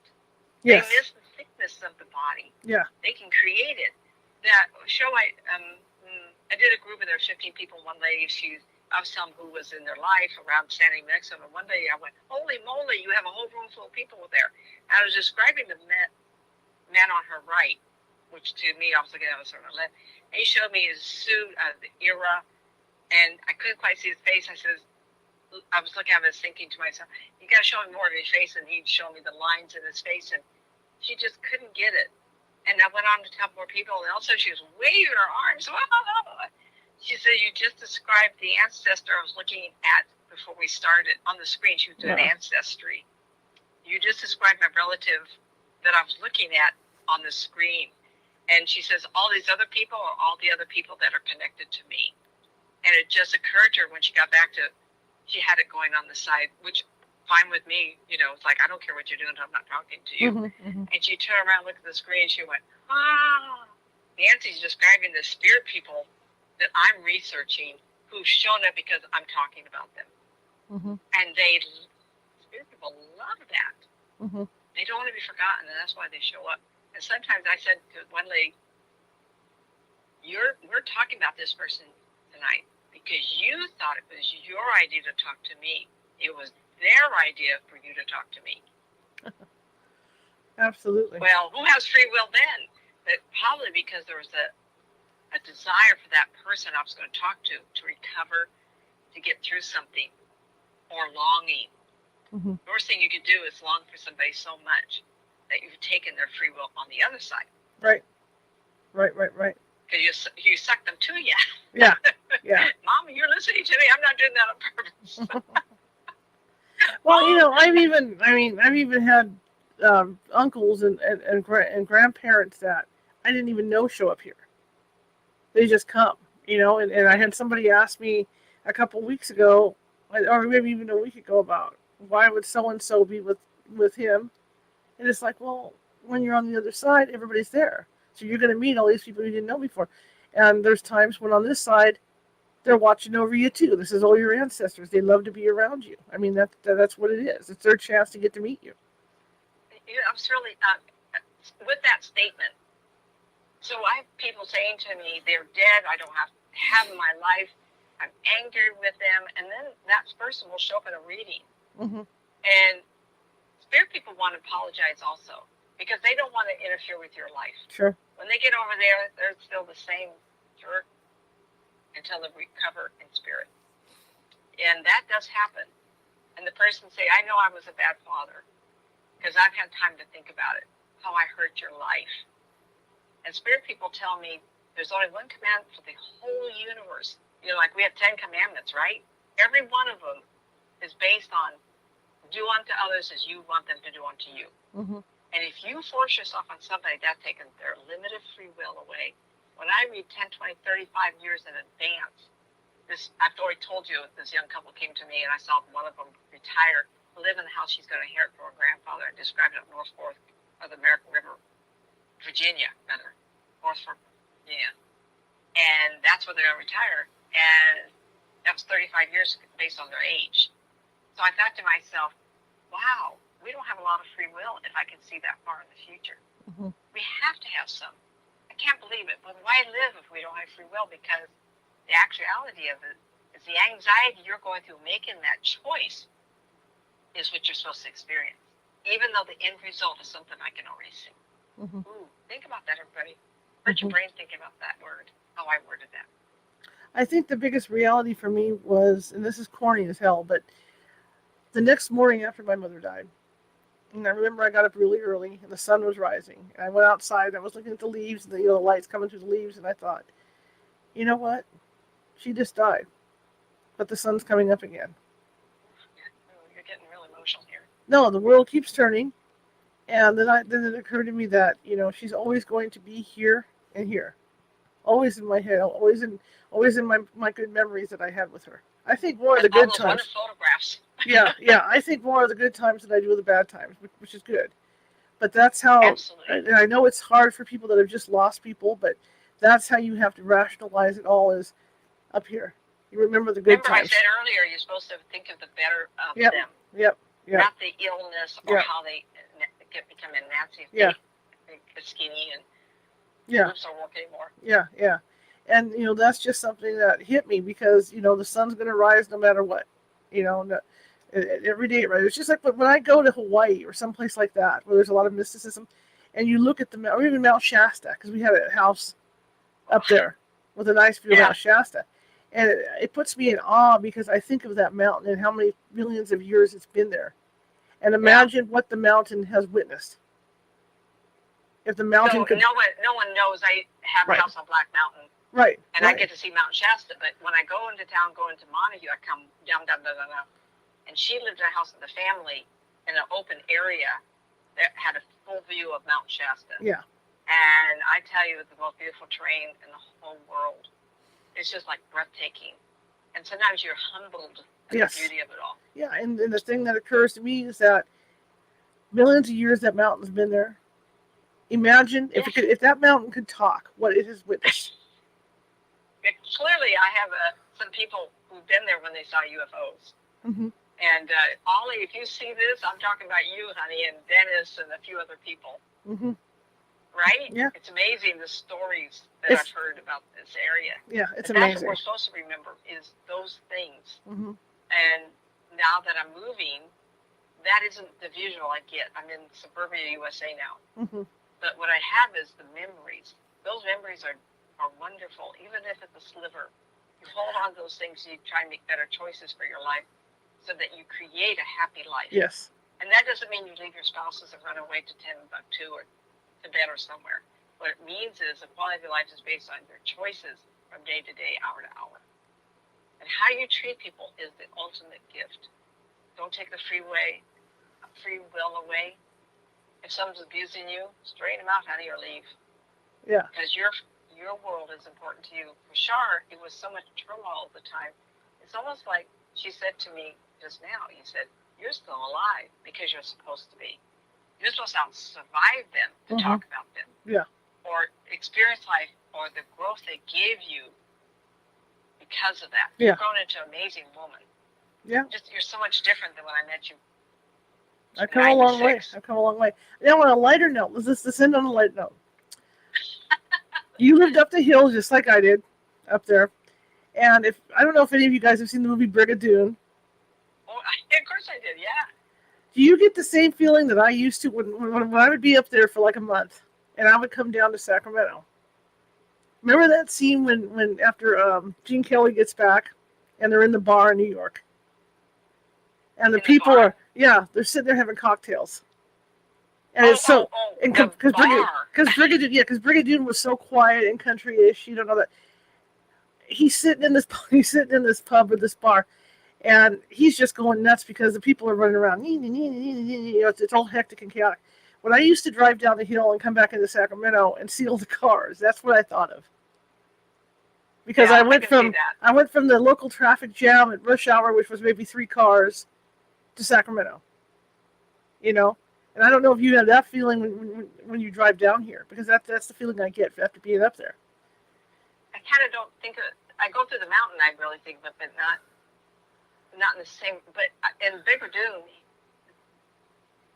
Yes. They miss the thickness of the body. Yeah. They can create it. That show I did a group and there were 15 people. One lady, I was telling who was in their life around standing next to them. And one day I went, holy moly, you have a whole room full of people there. And I was describing the man on her right, which to me, I was looking at him on her left. And he showed me his suit, the era, and I couldn't quite see his face. I was looking at him and thinking to myself, you got to show me more of his face. And he'd show me the lines in his face. And she just couldn't get it. And I went on to tell more people, and also she was waving her arms. She said, you just described the ancestor I was looking at before we started on the screen. She was doing ancestry. You just described my relative that I was looking at on the screen. And she says, all these other people are all the other people that are connected to me. And it just occurred to her when she got back to, she had it going on the side, which fine with me, it's like, I don't care what you're doing, I'm not talking to you. And she turned around, looked at the screen, and she went, Nancy's describing the spirit people that I'm researching who've shown up because I'm talking about them. And spirit people love that. They don't want to be forgotten, and that's why they show up. And sometimes I said to one lady, we're talking about this person tonight because you thought it was your idea to talk to me. It was their idea for you to talk to me. Absolutely. Well, who has free will then? But probably because there was a desire for that person I was going to talk to recover, to get through something, or longing. The worst thing you could do is long for somebody so much that you've taken their free will on the other side. Right. Because you suck them to you. Yeah. Mom, you're listening to me. I'm not doing that on purpose. Well, I've even had uncles and grandparents that I didn't even know show up here. They just come, and I had somebody ask me a couple weeks ago, or maybe even a week ago, about why would so-and-so be with him. And it's like, well, when you're on the other side, everybody's there. So you're going to meet all these people you didn't know before. And there's times when on this side, they're watching over you too. This is all your ancestors. They love to be around you. I mean, that's what it is. It's their chance to get to meet you. I was really, with that statement, so I have people saying to me, they're dead, I don't have in my life, I'm angry with them, and then that person will show up in a reading. And spirit people want to apologize also, because they don't want to interfere with your life. Sure. When they get over there, they're still the same jerk until they recover in spirit. And that does happen. And the person say, I know I was a bad father, because I've had time to think about it, how I hurt your life. And spirit people tell me there's only one commandment for the whole universe. Like we have 10 commandments, right? Every one of them is based on do unto others as you want them to do unto you. And if you force yourself on somebody, that's taking their limited free will away. When I read 10, 20, 35 years in advance, I've already told you, this young couple came to me and I saw one of them retire, live in the house she's going to inherit from her grandfather. I described it up North Fork of the American River, Virginia, rather. North Fork, Virginia. And that's where they're going to retire. And that was 35 years based on their age. So I thought to myself, wow, we don't have a lot of free will if I can see that far in the future. We have to have some. I can't believe it, but why live if we don't have free will? Because the actuality of it is the anxiety you're going through making that choice is what you're supposed to experience, even though the end result is something I can already see. Ooh, think about that, everybody. Hurt your brain thinking about that word, how I worded that. I think the biggest reality for me was, and this is corny as hell, but the next morning after my mother died, and I remember I got up really early and the sun was rising. And I went outside and I was looking at the leaves, and the lights coming through the leaves, and I thought, you know what? She just died, but the sun's coming up again. You're getting real emotional here. No, the world keeps turning, and then it occurred to me that she's always going to be here and here, always in my head, always in my good memories that I had with her. I think more of the good times. Photographs. yeah. I think more of the good times than I do the bad times, which is good. But that's how. Absolutely. And I know it's hard for people that have just lost people, but that's how you have to rationalize it all. Is up here. You remember the good times. I said earlier, you're supposed to think of the better of them. Yep. Not the illness or how they become emancipated. They get skinny and groups don't work anymore. Yeah. And that's just something that hit me because the sun's going to rise no matter what. Every day, right? It's just like when I go to Hawaii or someplace like that where there's a lot of mysticism, and you look at or even Mount Shasta, because we had a house up there with a nice view of Mount Shasta, and it puts me in awe because I think of that mountain and how many millions of years it's been there, and imagine what the mountain has witnessed. If the mountain So could, no one knows I have Right. a house on Black Mountain, right, and I right. get to see Mount Shasta. But when I go into town, go into Montague, I come down, and she lived in a house with the family in an open area that had a full view of Mount Shasta. Yeah, And I tell you, it's the most beautiful terrain in the whole world. It's just like breathtaking. And sometimes you're humbled at Yes. the beauty of it all. yeah. And the thing that occurs to me is that millions of years that mountain's been there. Imagine if it could, if that mountain could talk, what it has witnessed. Clearly, I have some people who've been there when they saw UFOs. Mm-hmm. And Ollie, if you see this, I'm talking about you, honey, and Dennis and a few other people. Mm-hmm. Right? Yeah. It's amazing the stories that I've heard about this area. Yeah, it's and that's amazing. what we're supposed to remember is those things. Mm-hmm. And now that I'm moving, that isn't the visual I get. I'm in suburbia USA now. Mm-hmm. But what I have is the memories. Those memories are wonderful, even if it's a sliver. You hold on to those things, you try and make better choices for your life so that you create a happy life. Yes. And that doesn't mean you leave your spouses and run away to Timbuktu or to bed or somewhere. What it means is the quality of your life is based on your choices from day to day, hour to hour. And how you treat people is the ultimate gift. Don't take the free will away. If someone's abusing you, straighten them out, honey, or leave. Yeah. Because your world is important to you. For Shar, it was so much turmoil all the time. It's almost like she said to me just now, you said, you're still alive because you're supposed to be. You're supposed to survive them to talk about them. Yeah. Or experience life or the growth they gave you because of that. Yeah. You've grown into an amazing woman. Yeah. You're so much different than when I met you. I've come a long way. 96. I've come a long way. Now, on a lighter note, let's descend on a light note. You lived up the hill just like I did, up there. And I don't know if any of you guys have seen the movie Brigadoon. Oh, of course I did, yeah. Do you get the same feeling that I used to when I would be up there for like a month, and I would come down to Sacramento? Remember that scene when after Gene Kelly gets back, and they're in the bar in New York, and the people are they're sitting there having cocktails, and it's so because Brigadoon was so quiet and country-ish, you don't know that he's sitting in this pub or this bar. And he's just going nuts because the people are running around. It's all hectic and chaotic. When I used to drive down the hill and come back into Sacramento and seal the cars, that's what I thought of. Because I went from the local traffic jam at rush hour, which was maybe 3 cars, to Sacramento. You know, and I don't know if you have that feeling when you drive down here, because that's the feeling I get after being up there. I kind of don't think of it. I go through the mountain, I really think, but not in the same, but in Brigadoon,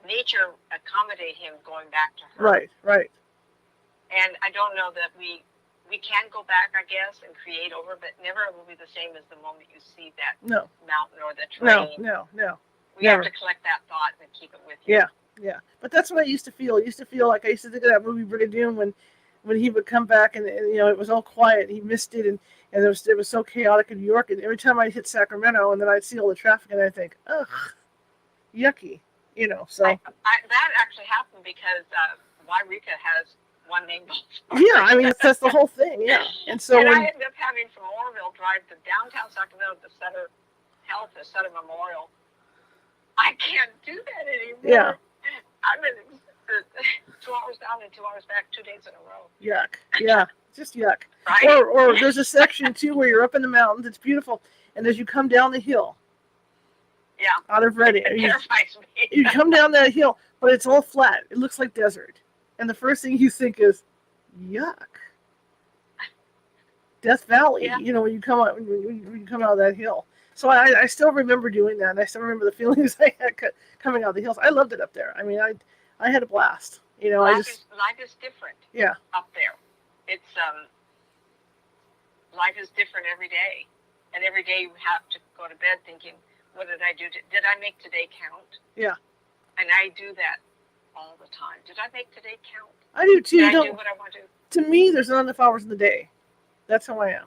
nature accommodate him going back to her. Right. And I don't know that we can go back, I guess, and create over, but never will be the same as the moment you see that mountain or the terrain. No. We have to collect that thought and keep it with you. Yeah. But that's what I used to feel. I used to feel like I used to think of that movie Brigadoon when he would come back and it was all quiet. He missed it and it was so chaotic in New York. And every time I'd hit Sacramento and then I'd see all the traffic and I'd think, ugh, yucky, So that actually happened because Wairika has one name. Yeah, I mean that's the whole thing. Yeah, and so I ended up having from Orville drive to downtown Sacramento to Sutter Health, to Sutter Memorial. I can't do that anymore. Yeah. I'm in 2 hours down and 2 hours back, 2 days in a row. Yuck. Yeah, just yuck. Right? Or there's a section too where you're up in the mountains. It's beautiful, and as you come down the hill, out of Reading, it terrifies me. You come down that hill, but it's all flat. It looks like desert, and the first thing you think is, yuck. Death Valley. Yeah. When you come out when you come out of that hill. So I still remember doing that, and I still remember the feelings I had coming out of the hills. I loved it up there. I mean, I had a blast. Life is different. Yeah. Up there, it's life is different every day, and every day you have to go to bed thinking, what did I do? Did I make today count? Yeah. And I do that all the time. Did I make today count? I do too. Did I do what I want to do? To me, there's not enough hours in the day. That's how I am.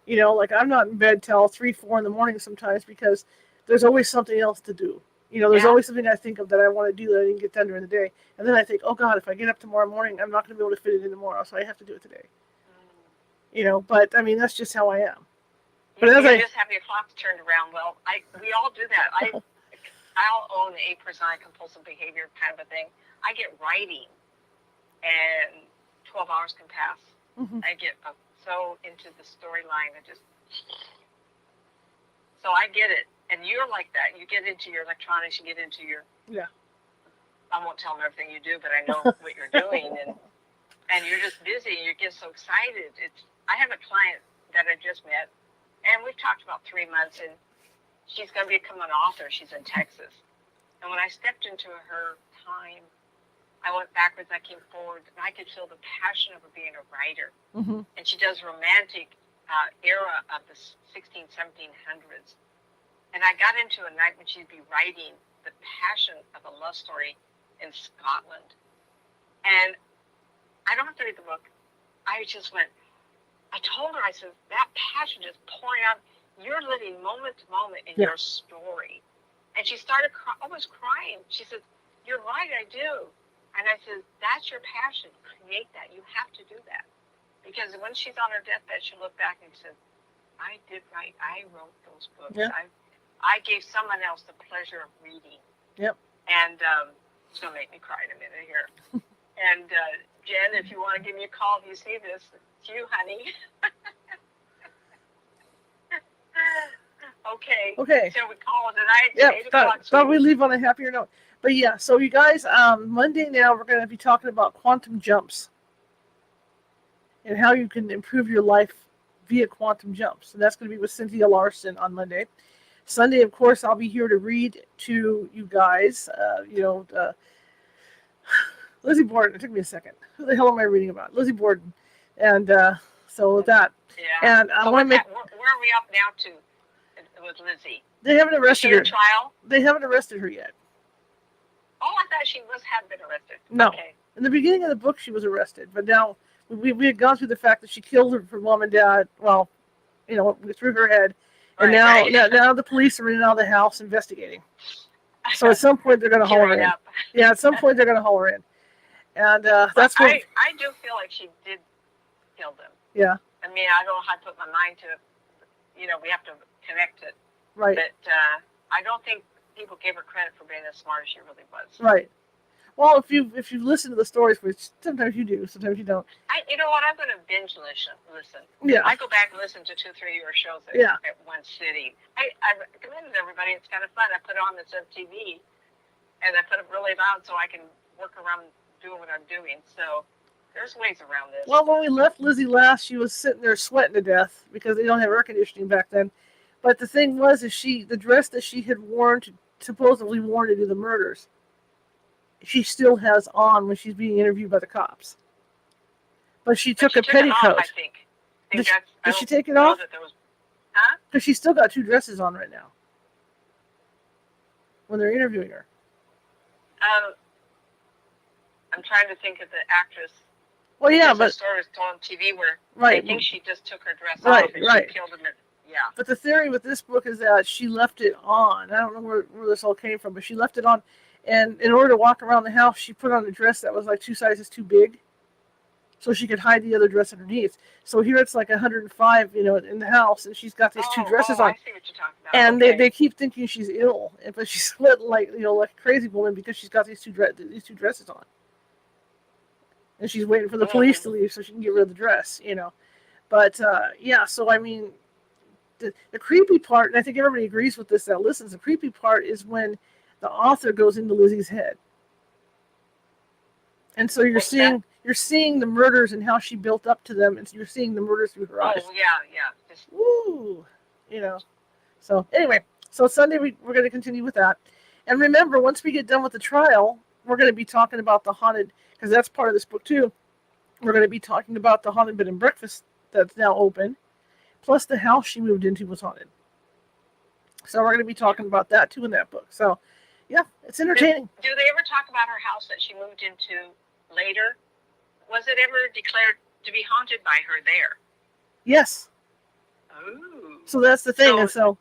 Like I'm not in bed till 3, 4 in the morning sometimes because there's always something else to do. You know, there's Yeah. always something I think of that I want to do that I didn't get done during the day. And then I think, oh God, if I get up tomorrow morning, I'm not going to be able to fit it in tomorrow, so I have to do it today. You know, but I mean, that's just how I am. But as You I just have your clocks turned around. Well, we all do that. I'll own a personality compulsive behavior kind of a thing. I get writing, and 12 hours can pass. Mhm. I get so into the storyline and just. So I get it, and you're like that. You get into your electronics. You get into your. Yeah. I won't tell them everything you do, but I know what you're doing, and you're just busy. And you get so excited. I have a client that I just met, and we've talked about 3 months, and she's going to become an author. She's in Texas. And when I stepped into her time, I went backwards, I came forward, and I could feel the passion of her being a writer. Mm-hmm. And she does romantic era of the 1700s. And I got into a night when she'd be writing the passion of a love story in Scotland. And I don't have to read the book. I just went, I told her, I said, that passion is pouring out. You're living moment to moment in your story. And she started almost crying. She said, you're right, I do. And I said, that's your passion. Create that. You have to do that. Because when she's on her deathbed, she'll look back and say, I did write. I wrote those books. Yeah. I gave someone else the pleasure of reading. Yep. And it's going to make me cry in a minute here. And Jen, if you want to give me a call if you see this, it's you, honey. Okay. So we call it tonight. Yeah. Thought we leave on a happier note. But yeah, so you guys, Monday now we're going to be talking about quantum jumps and how you can improve your life via quantum jumps. And that's going to be with Cynthia Larson on Monday. Sunday, of course, I'll be here to read to you guys. Lizzie Borden. It took me a second. Who the hell am I reading about? Lizzie Borden. And so with that. Yeah. And I want to make. Where are we up now to with Lizzie? They haven't arrested her. Trial? They haven't arrested her yet. Oh, I thought she had been arrested. No. Okay. In the beginning of the book, she was arrested, but now we had gone through the fact that she killed her mom and dad. Well, you know, through her head, and now the police are in and out of the house investigating. So at some point they're going to haul her in. Yeah, at some point they're going to haul her in, and that's what I do feel like she did kill them. Yeah. I mean, I don't know how to put my mind to it. You know, we have to connect it. Right. But I don't think people gave her credit for being as smart as she really was. Right. Well, if you listen to the stories, which sometimes you do, sometimes you don't. You know what? I'm going to binge listen. Yeah. I go back and listen to 2-3 of your shows at one sitting. I recommend it to everybody. It's kind of fun. I put it on this TV, and I put it really loud so I can work around doing what I'm doing. So there's ways around this. Well, when we left Lizzie last, she was sitting there sweating to death because they don't have air conditioning back then. But the thing was, the dress that she had supposedly worn to do the murders, she still has on when she's being interviewed by the cops. But she took a petticoat. I think. Did she take it off? Huh? Because she's still got 2 dresses on right now. When they're interviewing her. I'm trying to think of the actress. Well, yeah, but the story was told on TV where I think she just took her dress off and she killed him. Yeah. But the theory with this book is that she left it on. I don't know where this all came from, but she left it on. And in order to walk around the house, she put on a dress that was like 2 sizes too big, so she could hide the other dress underneath. So here it's like 105, in the house, and she's got these 2 dresses on. I see what you're talking about. And they keep thinking she's ill, but she's sweating like like a crazy woman because she's got these two dresses on. And she's waiting for the police to leave so she can get rid of the dress, But so I mean, the creepy part, and I think everybody agrees with this that listens. The creepy part is when the author goes into Lizzie's head, and so you're seeing the murders and how she built up to them, and you're seeing the murders through her eyes. Oh yeah. Woo, So anyway, so Sunday we're going to continue with that, and remember, once we get done with the trial, we're going to be talking about the haunted, because that's part of this book too. We're going to be talking about the haunted bed and breakfast that's now open, plus the house she moved into was haunted. So we're going to be talking about that too in that book. So, yeah, it's entertaining. Do they ever talk about her house that she moved into later? Was it ever declared to be haunted by her there? Yes. Oh. So that's the thing. And so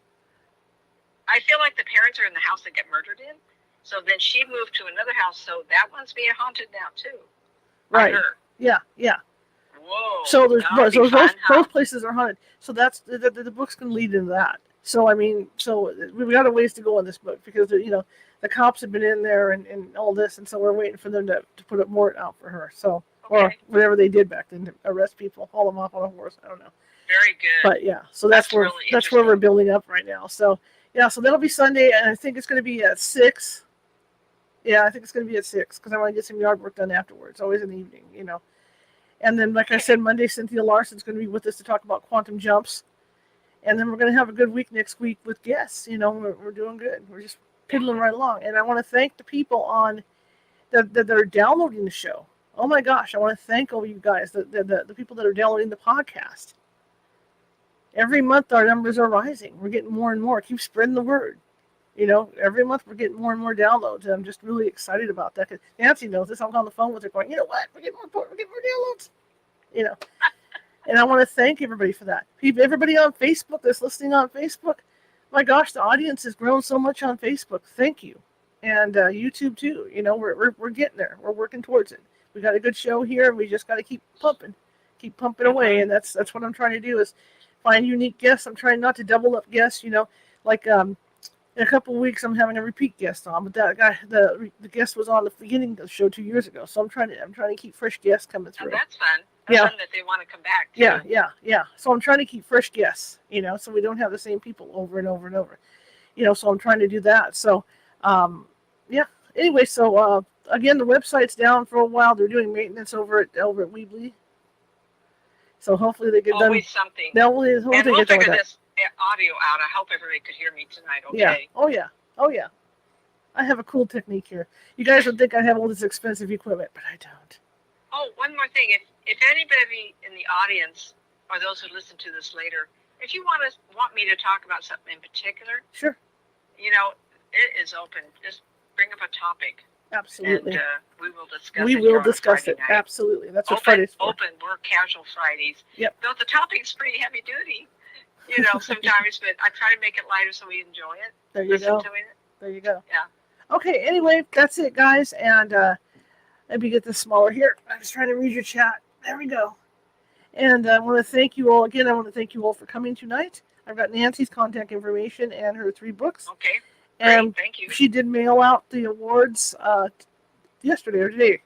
I feel like the parents are in the house that get murdered in. So then she moved to another house, so that one's being haunted now too. By Right. her. Yeah. Whoa. So there's That'll be so fun, both places are haunted. So that's the book's can lead into that. So I mean, so we got a ways to go in this book because the cops have been in there and all this, and so we're waiting for them to put a warrant out for her. So or Okay. whatever they did back then to arrest people, haul them off on a horse. I don't know. Very good. But yeah, so that's where really that's where we're interesting. building up right now. So yeah, so that'll be Sunday, and I think it's going to be at 6. Yeah, I think it's going to be at 6 because I want to get some yard work done afterwards. Always in the evening, And then, like I said, Monday, Cynthia Larson's going to be with us to talk about quantum jumps. And then we're going to have a good week next week with guests. We're doing good. We're just piddling right along. And I want to thank the people on that are downloading the show. Oh my gosh, I want to thank all you guys, the people that are downloading the podcast. Every month our numbers are rising. We're getting more and more. Keep spreading the word. Every month we're getting more and more downloads. And I'm just really excited about that. Because Nancy knows this. I'm on the phone with her going, you know what? We're getting more downloads. And I want to thank everybody for that. Everybody on Facebook that's listening on Facebook. My gosh, the audience has grown so much on Facebook. Thank you. And YouTube too. We're getting there. We're working towards it. We got a good show here, and we just got to keep pumping away. And that's what I'm trying to do is find unique guests. I'm trying not to double up guests. Like in a couple of weeks I'm having a repeat guest on, but that guy, the guest was on the beginning of the show 2 years ago. So I'm trying to keep fresh guests coming through. Oh, that's fun. That's fun that they want to come back too. Yeah. So I'm trying to keep fresh guests, so we don't have the same people over and over and over. So I'm trying to do that. So yeah. Anyway, so again, the website's down for a while. They're doing maintenance over at Weebly. So hopefully they get done. Always something. And we'll figure this audio out. I hope everybody could hear me tonight, okay? Yeah. Oh yeah. I have a cool technique here. You guys would think I have all this expensive equipment, but I don't. Oh, one more thing. If anybody in the audience or those who listen to this later, if you want me to talk about something in particular, sure. It is open. Just bring up a topic. Absolutely. And we will discuss it. We will discuss it. Night. Absolutely. That's what Friday's for. Open. We're casual Fridays. Yep. Though the topic's pretty heavy duty, sometimes, but I try to make it lighter so we enjoy it. There you go. To it. There you go. Yeah. Okay. Anyway, that's it, guys. And let me get this smaller here. I was trying to read your chat. There we go. And I want to thank you all again. I want to thank you all for coming tonight. I've got Nancy's contact information and her 3 books. Okay. And great, thank you. She did mail out the awards yesterday or today.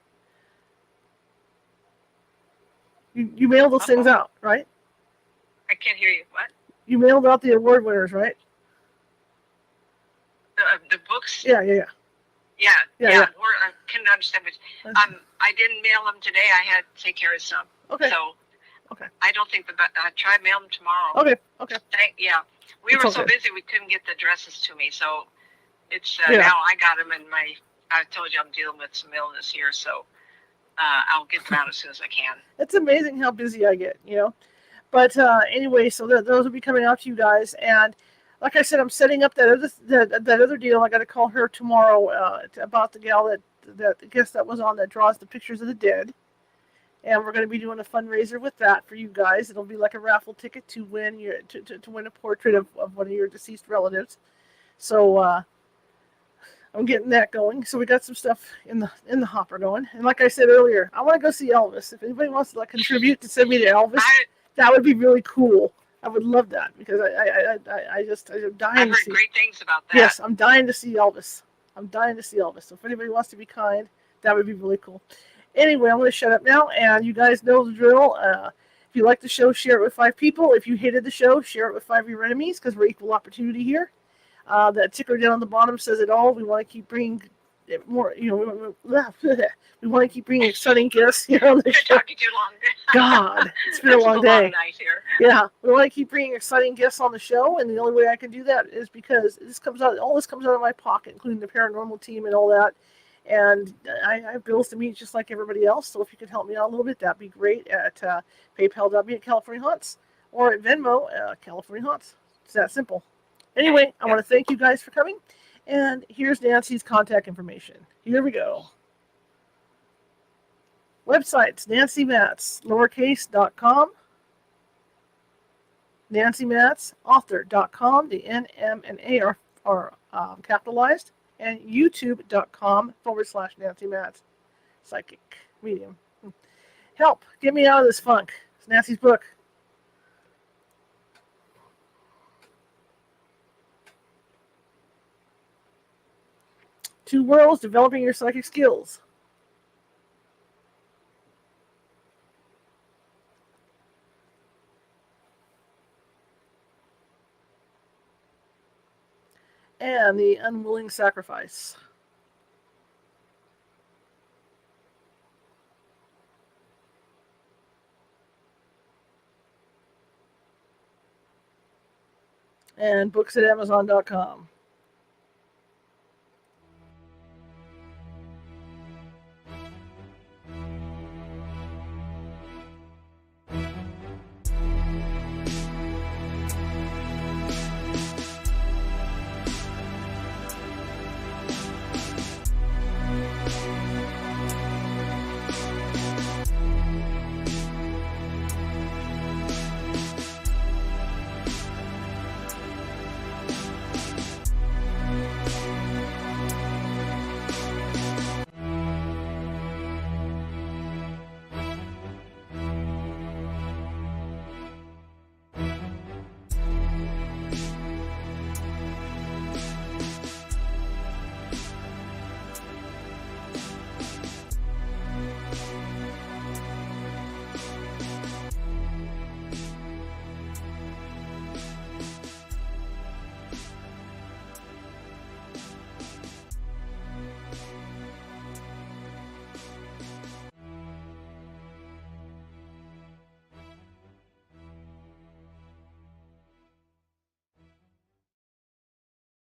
You mailed those things out, right? I can't hear you. What? You mailed out the award winners, right? The books? Yeah. Yeah. I couldn't understand which. I didn't mail them today. I had to take care of some. Okay. So. Okay. I don't think I try to mail them tomorrow. Okay. We were so busy we couldn't get the addresses to me. So it's now I got them in I told you I'm dealing with some illness here, so I'll get them out as soon as I can. It's amazing how busy I get, But anyway, so those will be coming out to you guys, and like I said, I'm setting up that other deal. I got to call her tomorrow about the gal that guest that was on that draws the pictures of the dead, and we're going to be doing a fundraiser with that for you guys. It'll be like a raffle ticket to win to win a portrait of one of your deceased relatives. So I'm getting that going. So we got some stuff in the hopper going. And like I said earlier, I want to go see Elvis. If anybody wants to contribute to send me to Elvis, that would be really cool. I would love that because I'm dying to see. I've heard great things about that. Yes, I'm dying to see Elvis. So if anybody wants to be kind, that would be really cool. Anyway, I'm going to shut up now, and you guys know the drill. If you like the show, share it with 5 people. If you hated the show, share it with 5 of your enemies because we're equal opportunity here. That ticker down on the bottom says it all. We want to keep bringing more, we want to keep bringing exciting guests here on the show. Talking too long. God, it's been a long day. Long night here. Yeah, we want to keep bringing exciting guests on the show, and the only way I can do that is because all this comes out of my pocket, including the paranormal team and all that. And I have bills to meet just like everybody else, so if you could help me out a little bit, that'd be great at PayPal.me@California or at Venmo, California Haunts. It's that simple. Anyway, I want to thank you guys for coming, and here's Nancy's contact information. Here we go. Websites, Nancy Matz, lowercase.com, Nancy Matz, author.com. The N, M, and A are or capitalized, and youtube.com/Nancy Matz, psychic medium. Help, get me out of this funk. It's Nancy's book. Two worlds, developing your psychic skills. And the Unwilling Sacrifice. And books at Amazon.com.